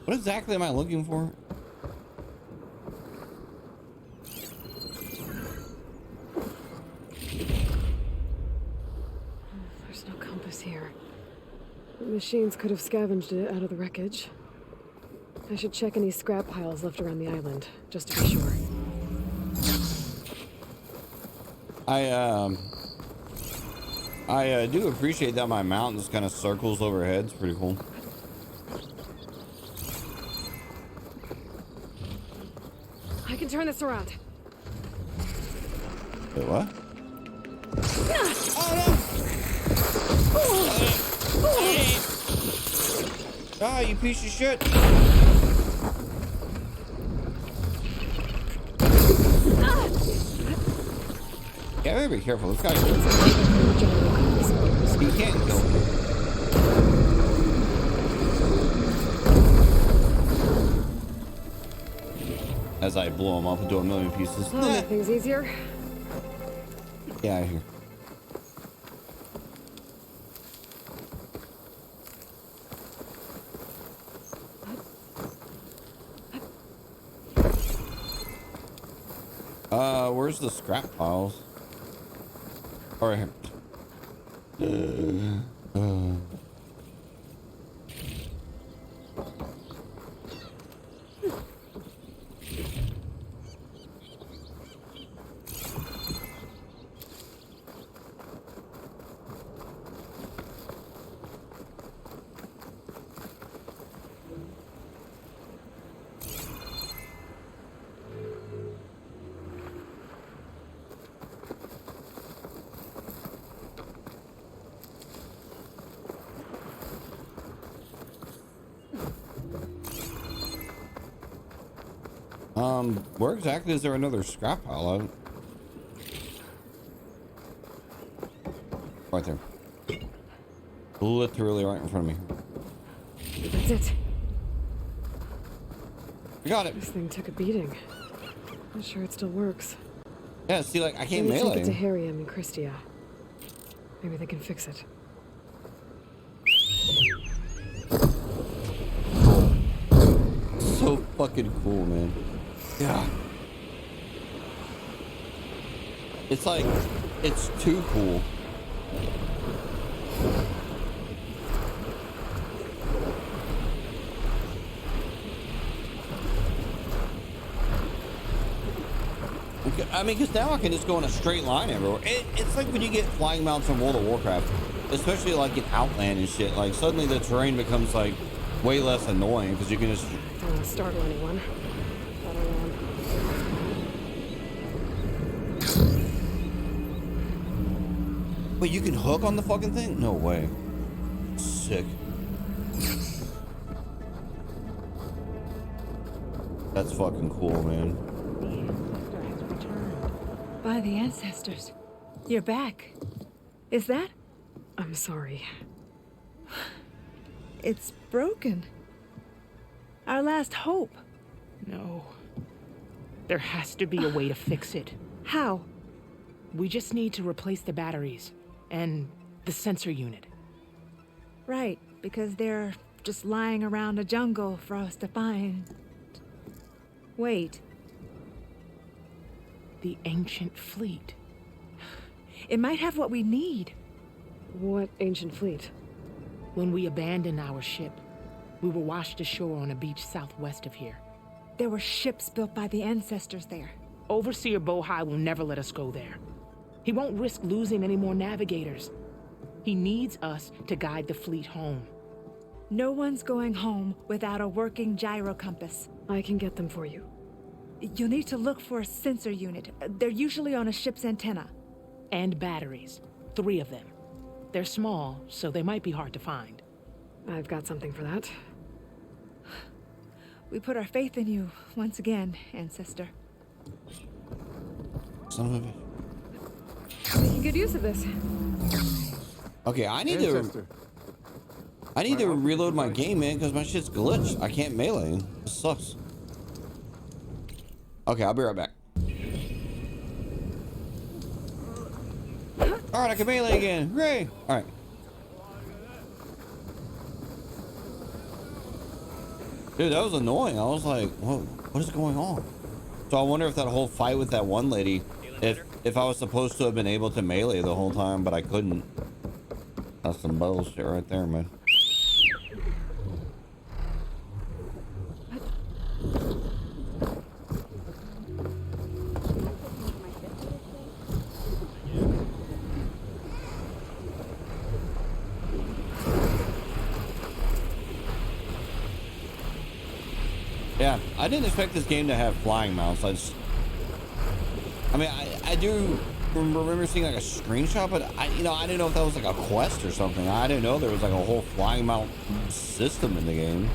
What exactly am I looking for? There's no compass here. The machines could have scavenged it out of the wreckage. I should check any scrap piles left around the island, just to be sure. I do appreciate that my mountain just kind of circles overhead. It's pretty cool. I can turn this around. Wait, what? Ah, you piece of shit. Yeah, I better be careful. This guy. He can't kill me. As I blow him up into a million pieces. Oh, make things easier. Yeah, I hear. Where's the scrap piles? Oh, right here. Where exactly is there another scrap pile out? Right there. Literally right in front of me. That's it. I got it. This thing took a beating. Not sure it still works. Yeah, see, like, I can't Maybe melee. take it to Harriam and Christia. Maybe they can fix it. So fucking cool, man. Yeah. It's like, it's too cool. I mean, because now I can just go in a straight line everywhere. It's like when you get flying mounts from World of Warcraft, especially like in Outland and shit. Like, suddenly the terrain becomes like way less annoying because you can just. Don't want to startle anyone. Wait, you can hook on the fucking thing? No way. Sick. That's fucking cool, man. By the ancestors. You're back. Is that? I'm sorry. It's broken. Our last hope. No. There has to be a way to fix it. How? We just need to replace the batteries and the sensor unit. Right, because they're just lying around a jungle for us to find. Wait. The ancient fleet. It might have what we need. What ancient fleet? When we abandoned our ship, we were washed ashore on a beach southwest of here. There were ships built by the ancestors there. Overseer Bohai will never let us go there. He won't risk losing any more navigators. He needs us to guide the fleet home. No one's going home without a working gyro compass. I can get them for you. You'll need to look for a sensor unit. They're usually on a ship's antenna. And batteries. 3 of them. They're small, so they might be hard to find. I've got something for that. We put our faith in you once again, Ancestor. Son of a... Making good use of this. Okay, I need to reload my game, man, because my shit's glitched. I can't melee. This sucks. Okay, I'll be right back. Alright, I can melee again. Hooray! Alright. Dude, that was annoying. I was like, whoa, what is going on? So I wonder if that whole fight with that one lady, if I was supposed to have been able to melee the whole time, but I couldn't. That's some bullshit right there, man. Yeah, I didn't expect this game to have flying mounts. I mean, I do remember seeing like a screenshot, but I didn't know if that was like a quest or something. I didn't know there was like a whole flying mount system in the game.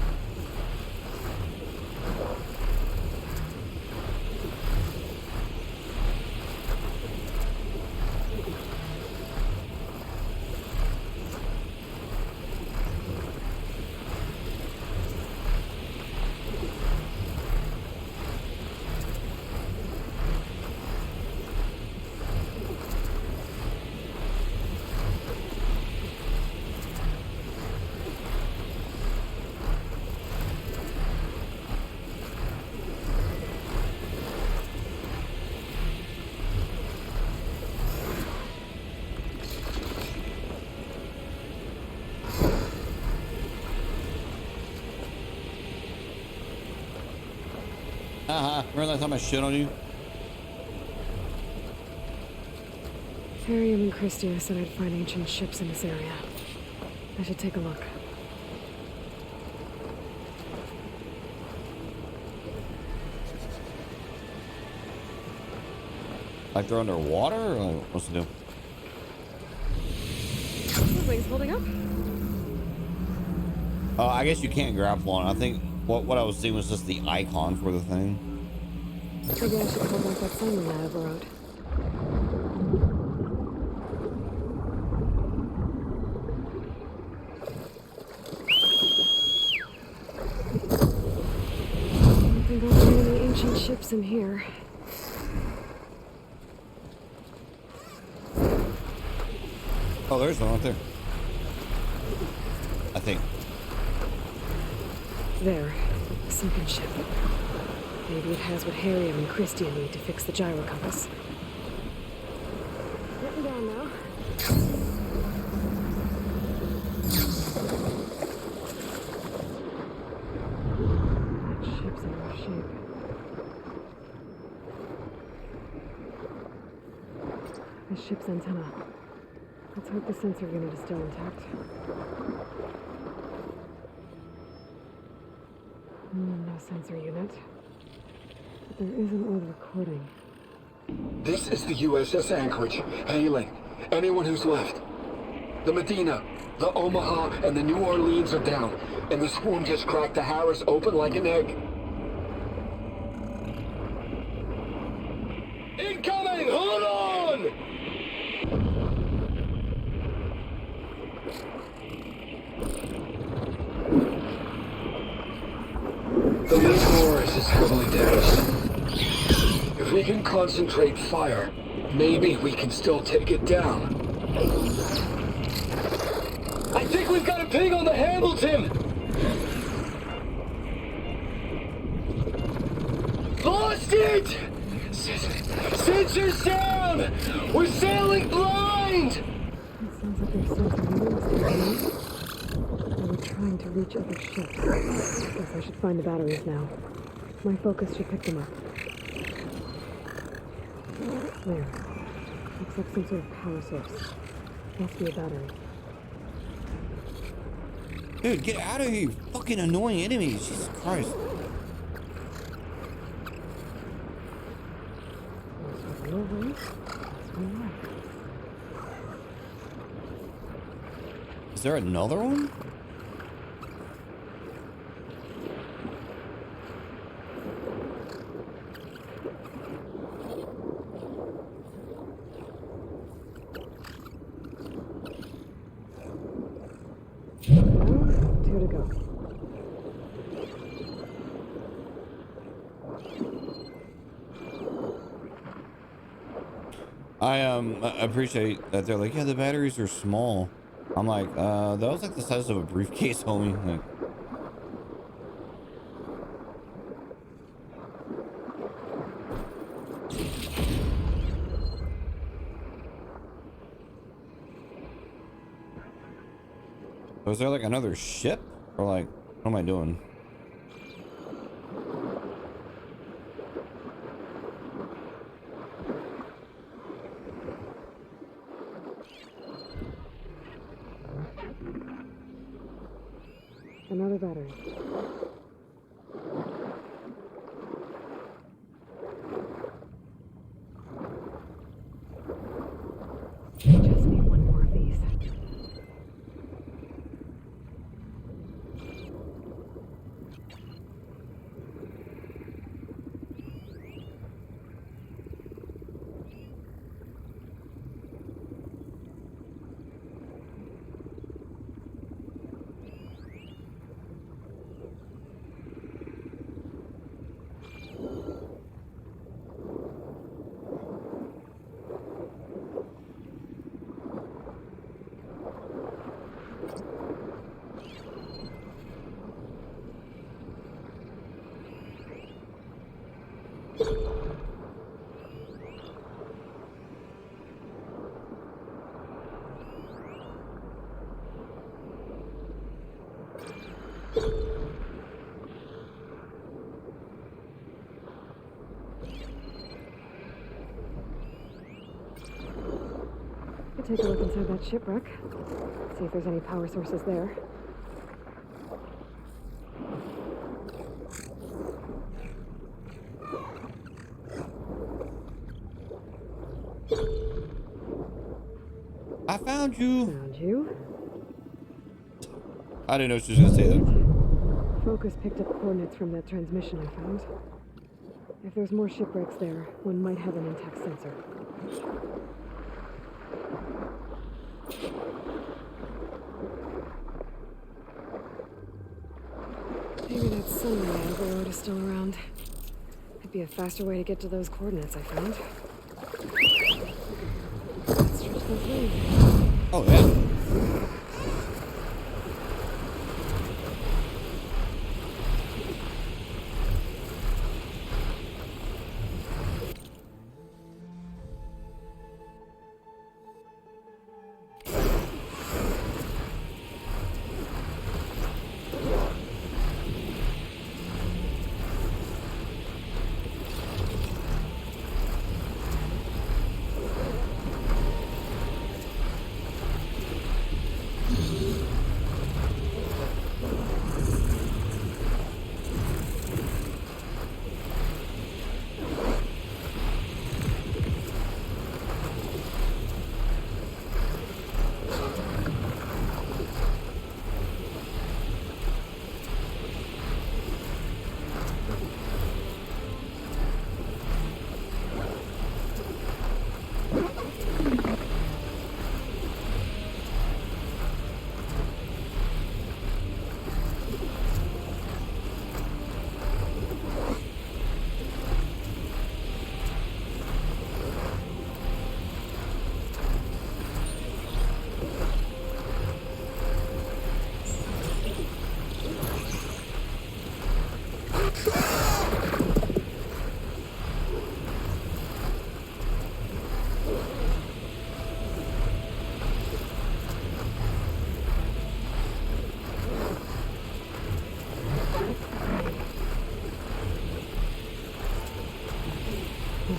Remember that time I shit on you? Therium and Christia said I'd find ancient ships in this area. I should take a look. Like they're underwater, or what's the deal? The wings holding up? I guess you can't grapple on. I think what I was seeing was just the icon for the thing. Maybe I should call back that sun I overrode. I think I'll see any ancient ships in here. Oh, there's one right there. I think. There. A sunken ship. Maybe it has what Harriet and Christia need to fix the gyro compass. Getting down now. That ship's in rough shape. The ship's antenna. Let's hope the sensor unit is still intact. No sensor unit. But there is an old recording. This is the USS Anchorage. Hailing. Anyone who's left. The Medina, the Omaha, and the New Orleans are down. And the swarm just cracked the Harris open like an egg. Incoming! Hold on! The main Horus is heavily damaged. If we can concentrate fire, maybe we can still take it down. I think we've got a ping on the Hamilton! Lost it! Sensors down! We're sailing blind! It sounds like their sensor unit is down. They were trying to reach other ships. Guess I should find the batteries now. My focus should pick them up. There. Looks like some sort of power source. Must be a battery. Dude, get out of here, you fucking annoying enemies. Jesus Christ. Is there another one? Two to go. I appreciate that they're like, yeah, the batteries are small. I'm like, that was like the size of a briefcase, homie. Like, Was there like another ship? Or like, what am I doing? Another battery. Just need one more of these. Take a look inside that shipwreck. See if there's any power sources there. I found you. Found you. I didn't know she was gonna say that. Focus picked up coordinates from that transmission I found. If there's more shipwrecks there, one might have an intact sensor. Maybe that sunlight overload is still around. Could be a faster way to get to those coordinates I found. Let's stretch those legs. Oh, yeah.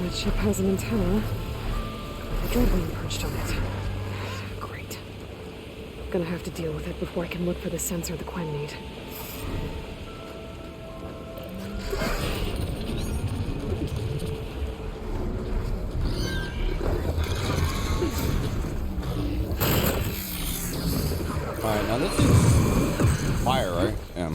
That ship has an antenna. A Dreadwing perched on it. Great. Gonna have to deal with it before I can look for the sensor the Quen need. Alright, now this is fire, right? Yeah.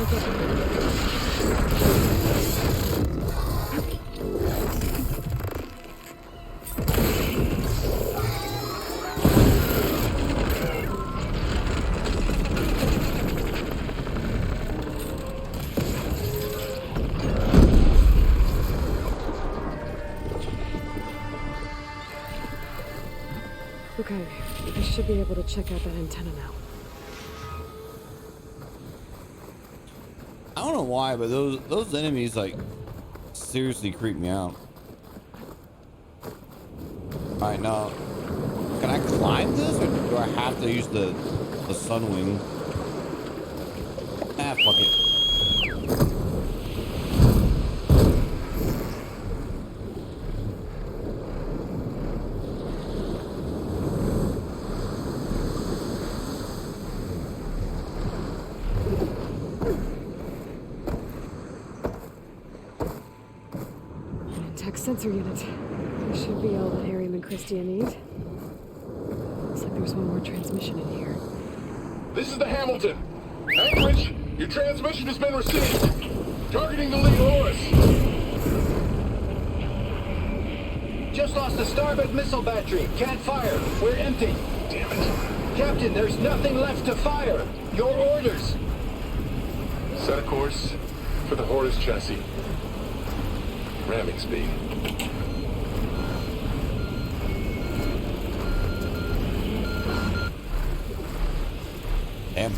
don't get Okay, I should be able to check out that antenna now. I don't know why, but those enemies like seriously creep me out. All right, now can I climb this, or do I have to use the Sunwing? Ah, fuck it. Sensor unit. There should be all that Harriman and Christia need. Looks like there's one more transmission in here. This is the Hamilton. Anchorage, your transmission has been received. Targeting the lead Horus. Just lost the starboard missile battery. Can't fire. We're empty. Damn it. Captain, there's nothing left to fire. Your orders. Set a course for the Horus chassis. Ramming speed. Damn.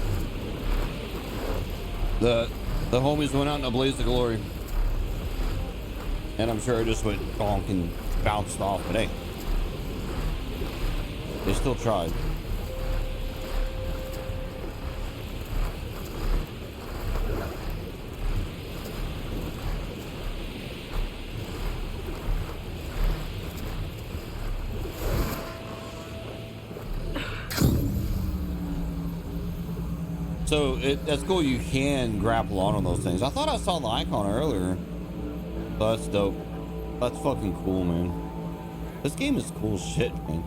The homies went out in a blaze of glory. And I'm sure it just went donk and bounced off, but hey. They still tried. So that's cool. You can grapple on those things. I thought I saw the icon earlier. So that's dope. That's fucking cool, man. This game is cool shit, man.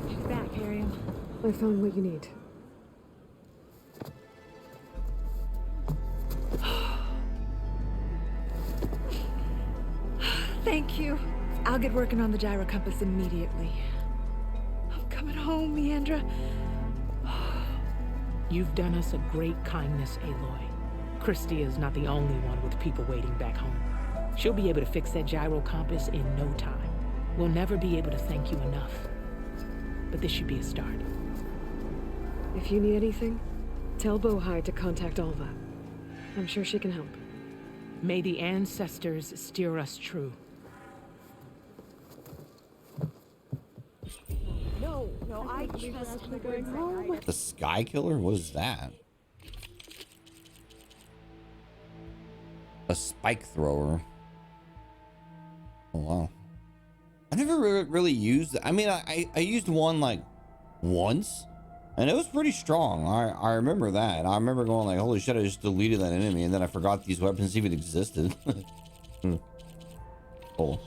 She's back, Ariel. I found what you need. Thank you. I'll get working on the gyro compass immediately. Coming home, Leandra. You've done us a great kindness, Aloy. Christia is not the only one with people waiting back home. She'll be able to fix that gyro compass in no time. We'll never be able to thank you enough. But this should be a start. If you need anything, tell Bohai to contact Alva. I'm sure she can help. May the ancestors steer us true. No, I trust the going home. The Sky Killer? What is that? A spike thrower. Oh wow. I never really used it. I mean, I used one like once, and it was pretty strong. I remember that. I remember going like, holy shit, I just deleted that enemy, and then I forgot these weapons even existed. Cool.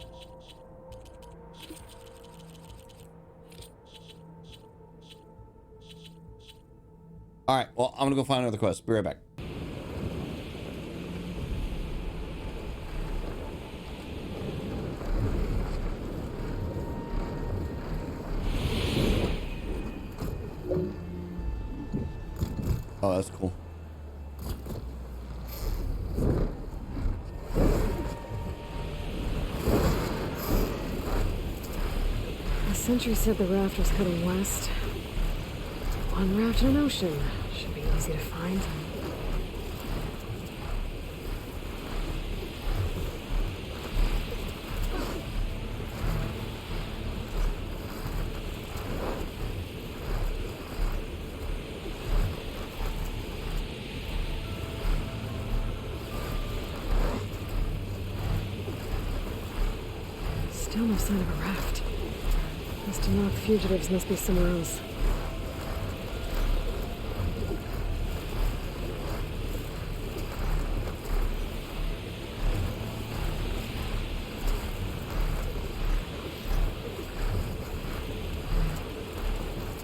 All right, well, I'm gonna go find another quest. Be right back. Oh, that's cool. The sentry said the raft was heading west. One raft in an ocean. Should be easy to find. Still no sign of a raft. These Tenakth fugitives must be somewhere else.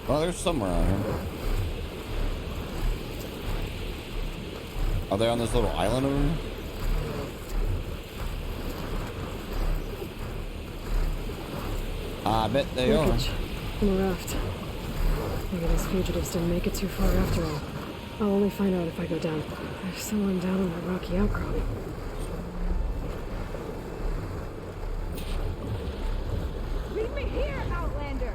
Well, there's somewhere out here. Are they on this little island over here? I bet they are. From a raft. Maybe those fugitives didn't make it too far after all. I'll only find out if I go down. There's someone down in that rocky outcrop. Leave me here, Outlander!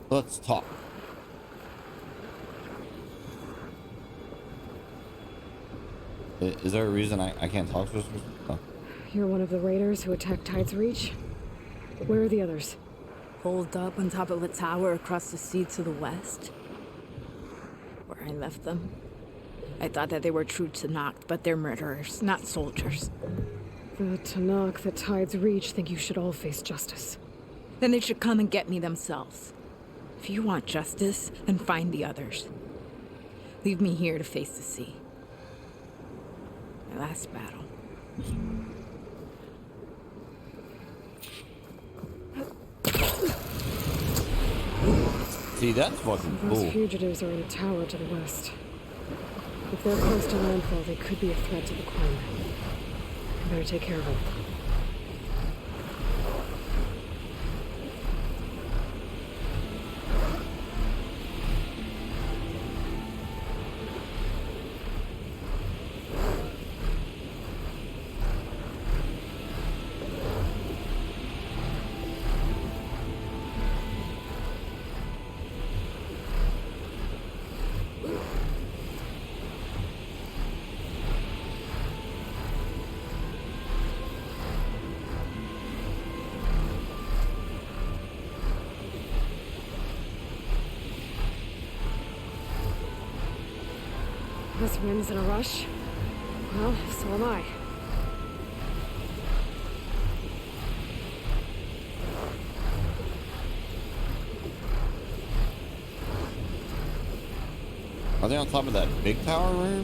Let's talk. Is there a reason I can't talk to this person? Oh. You're one of the raiders who attacked Tide's Reach? Where are the others? Holed up on top of a tower across the sea to the west. Where I left them. I thought that they were true Tenakth, but they're murderers, not soldiers. The Tenakth that Tide's Reach think you should all face justice. Then they should come and get me themselves. If you want justice, then find the others. Leave me here to face the sea. My last battle. See, that's fucking cool. Those fugitives are in a tower to the west. If they're close to landfall, they could be a threat to the Queen. I better take care of them. This wind's in a rush. Well, so am I. Are they on top of that big tower right here?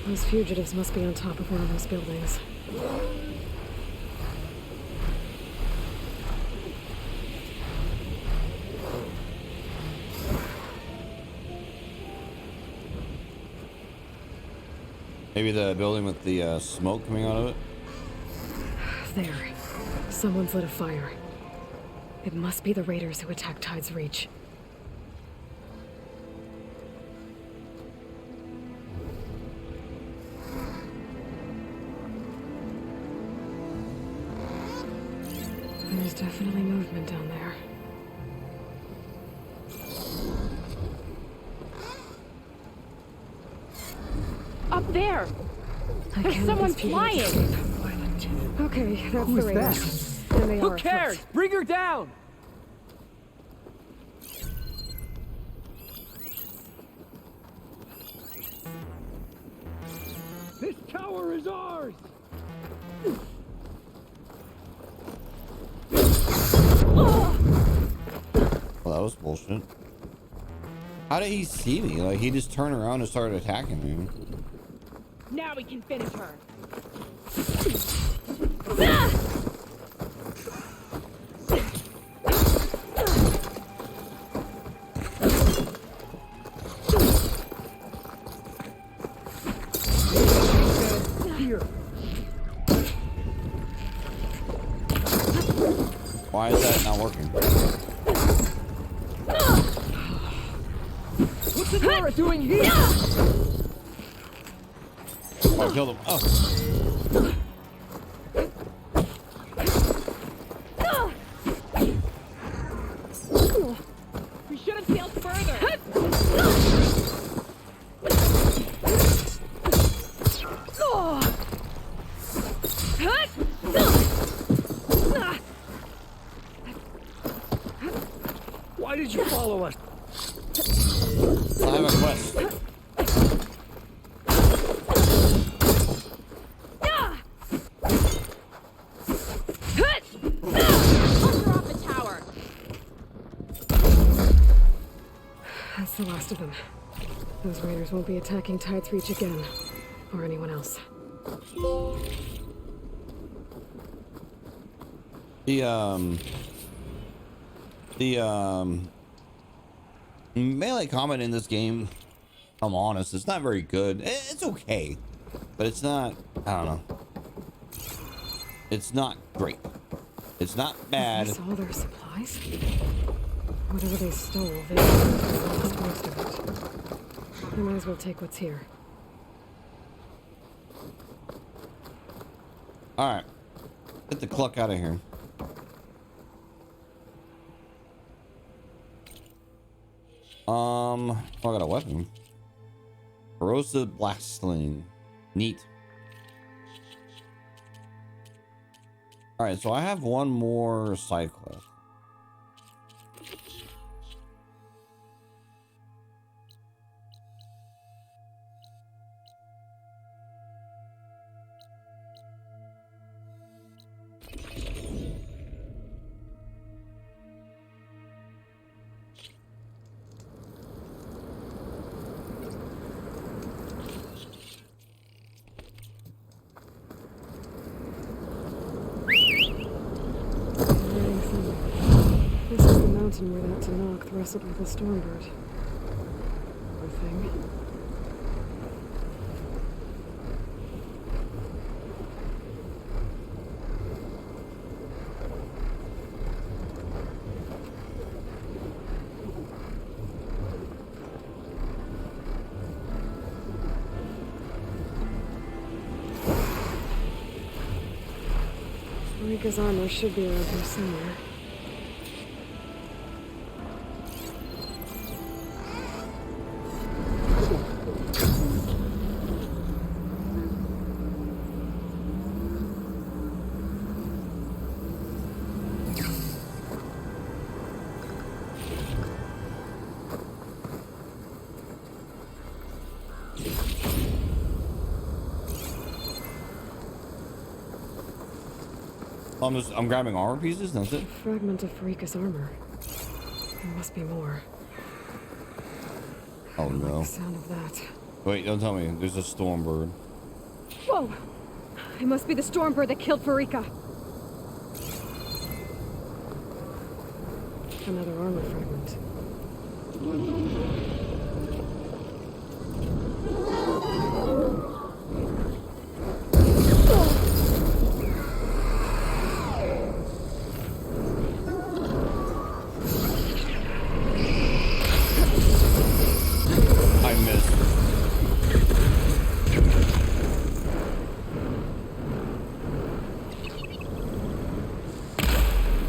Those fugitives must be on top of one of those buildings. Maybe the building with the smoke coming out of it? There. Someone's lit a fire. It must be the raiders who attacked Tide's Reach. There's definitely movement down there. Up there! I There's can't someone let these fugitives flying! escape. Okay, that's Who's the raiders. And they Who are cares? afoot. Bring her down! This tower is ours! Well, that was bullshit. How did he see me? Like, he just turned around and started attacking me. Now we can finish her! Here. Why is that not working? What's Nora doing here? Oh, I killed him. Oh. We should have sailed further! Why did you follow us? I have a quest. Off the tower! That's the last of them. Those raiders won't be attacking Tide's Reach again. Or anyone else. The melee combat in this game, I'm honest, it's not very good. It's okay, but it's not, I don't know, it's not great. It's not bad. Is this all their supplies? Whatever they stole, they lost most of it. They might as well take what's here. All right, get the cluck out of here. Oh, I got a weapon. Corrosive blast sling. Neat. All right, so I have one more side quest. Where that Tanakh wrestled with a Stormbird. Poor thing. Rika's armor should be around here somewhere. I'm grabbing armor pieces, that's it? A fragment of Farika's armor. There must be more. Oh no. I like the sound of that. Wait, don't tell me. There's a Stormbird. Whoa! It must be the Stormbird that killed Farika. Another armor fragment.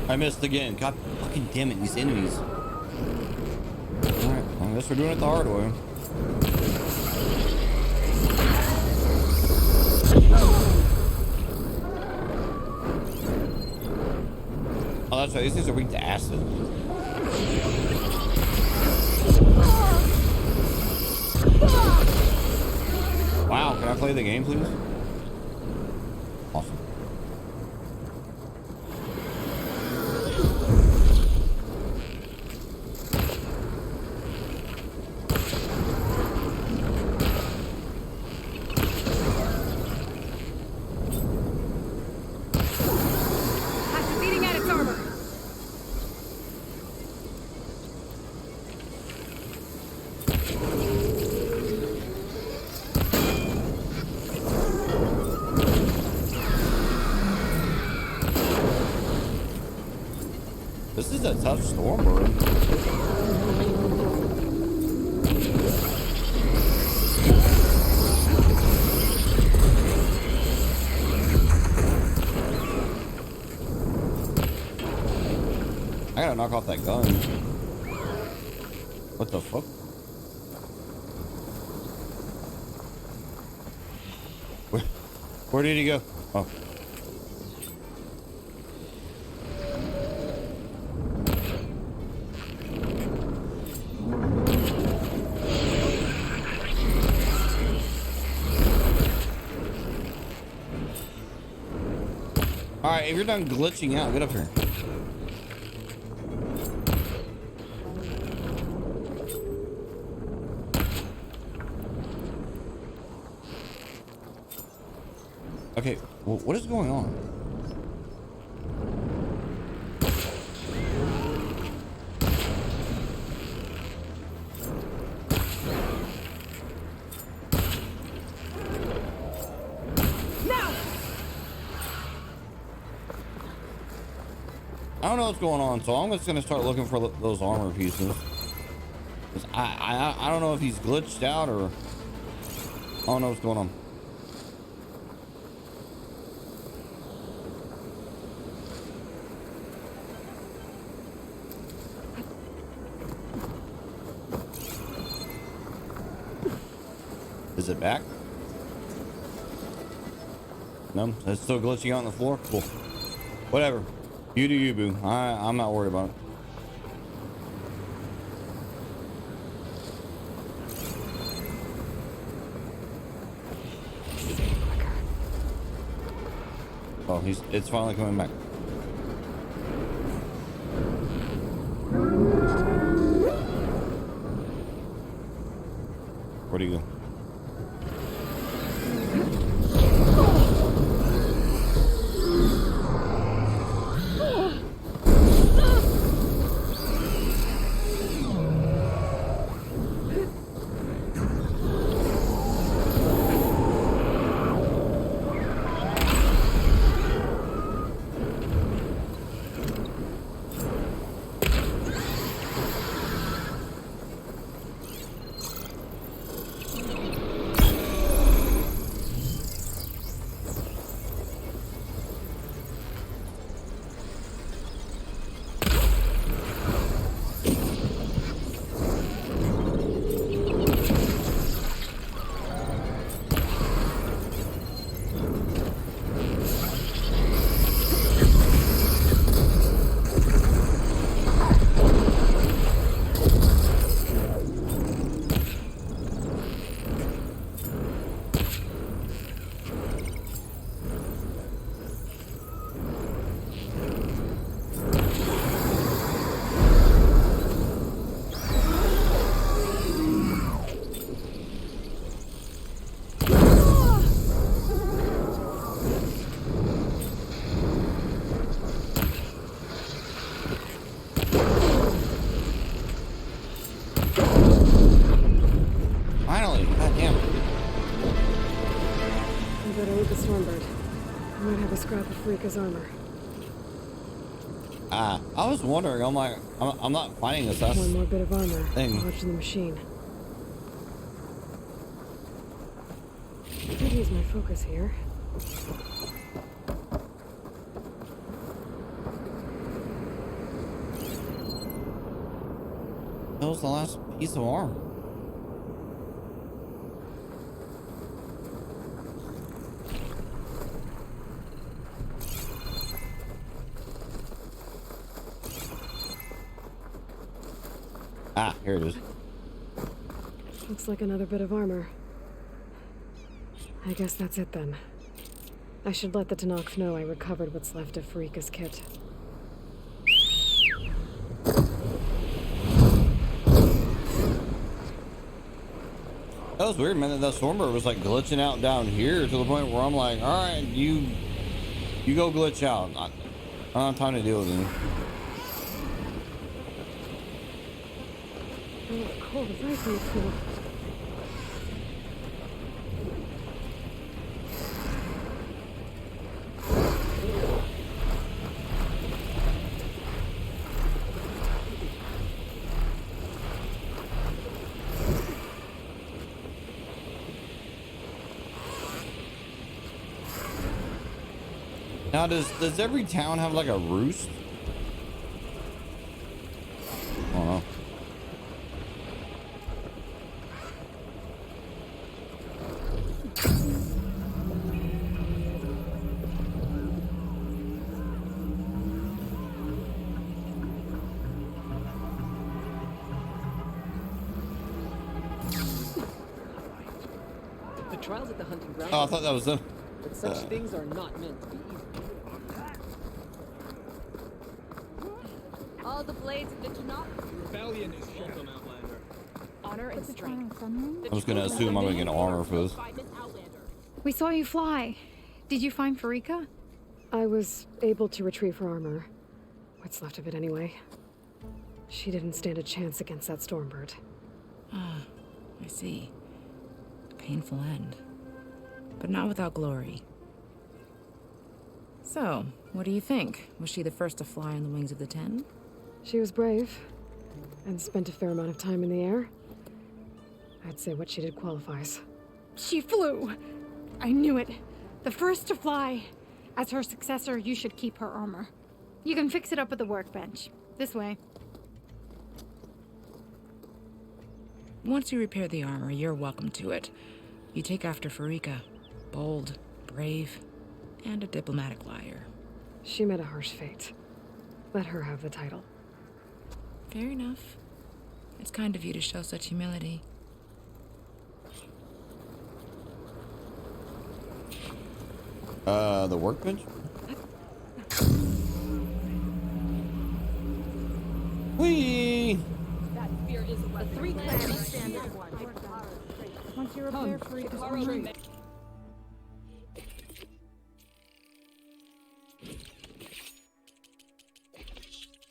I missed again. God fucking damn it, these enemies. Alright, I guess we're doing it the hard way. Oh, that's right. These things are weak to acid. Wow, can I play the game, please? Awesome. This is a tough Stormbird. I gotta knock off that gun. What the fuck? Where did he go? Oh. Alright, if you're done glitching out, get up here. Okay, well, what is going on? I don't know what's going on, so I'm just gonna start looking for those armor pieces. 'Cause I don't know if he's glitched out or I don't know what's going on. Is it back? No, it's still glitching out on the floor. Cool. Whatever. You do you, boo. I'm not worried about it. Oh, it's finally coming back. Where'd he go? Rika's armor. I was wondering. I'm like, I'm not finding this. One more bit of armor. Thing. Watching the machine. I could use my focus here. That was the last piece of armor. Ah, here it is. Looks like another bit of armor. I guess that's it then. I should let the Tenakth know I recovered what's left of Pharika's kit. That was weird, man. That Stormbird was like glitching out down here to the point where I'm like, all right, you go glitch out. I don't have time to deal with it. Oh, cold as ice on the floor. Now, does every town have like a roost? I don't know. The trials at the hunting ground. Oh, I thought that was them. But such things are not meant to be easy. All the blades of the Tenakth. Rebellion is welcome, Outlander. Honor and strength. I was gonna assume I'm gonna get armor for this. We saw you fly. Did you find Pharika? I was able to retrieve her armor. What's left of it anyway. She didn't stand a chance against that Stormbird. Ah, I see. A painful end. But not without glory. So, what do you think? Was she the first to fly on the wings of the 10? She was brave, and spent a fair amount of time in the air. I'd say what she did qualifies. She flew! I knew it. The first to fly. As her successor, you should keep her armor. You can fix it up at the workbench. This way. Once you repair the armor, you're welcome to it. You take after Farika. Bold, brave, and a diplomatic liar. She met a harsh fate. Let her have the title. Fair enough. It's kind of you to show such humility. The workbench? Whee! That spear is a weapon. The 3 clans stand as one. Once you repair Farika's armor...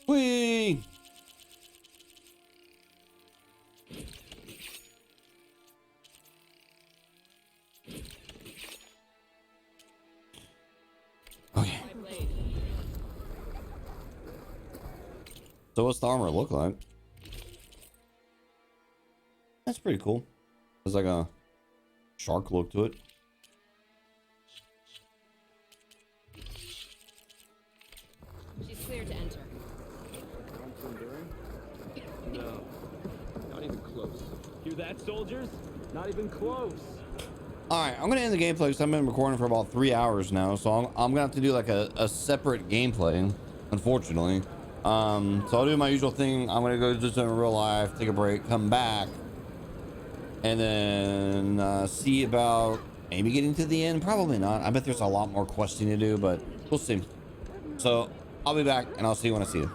Whee! Okay. So what's the armor look like? That's pretty cool. There's like a shark look to it. She's clear to enter. No, not even close. Hear that, soldiers? Not even close. All right, I'm gonna end the gameplay because I've been recording for about 3 hours now, so I'm gonna have to do like a separate gameplay, unfortunately. So I'll do my usual thing. I'm gonna go just in real life, take a break, come back, and then see about maybe getting to the end. Probably not. I bet there's a lot more questing to do, but we'll see. So I'll be back and I'll see you when I see you.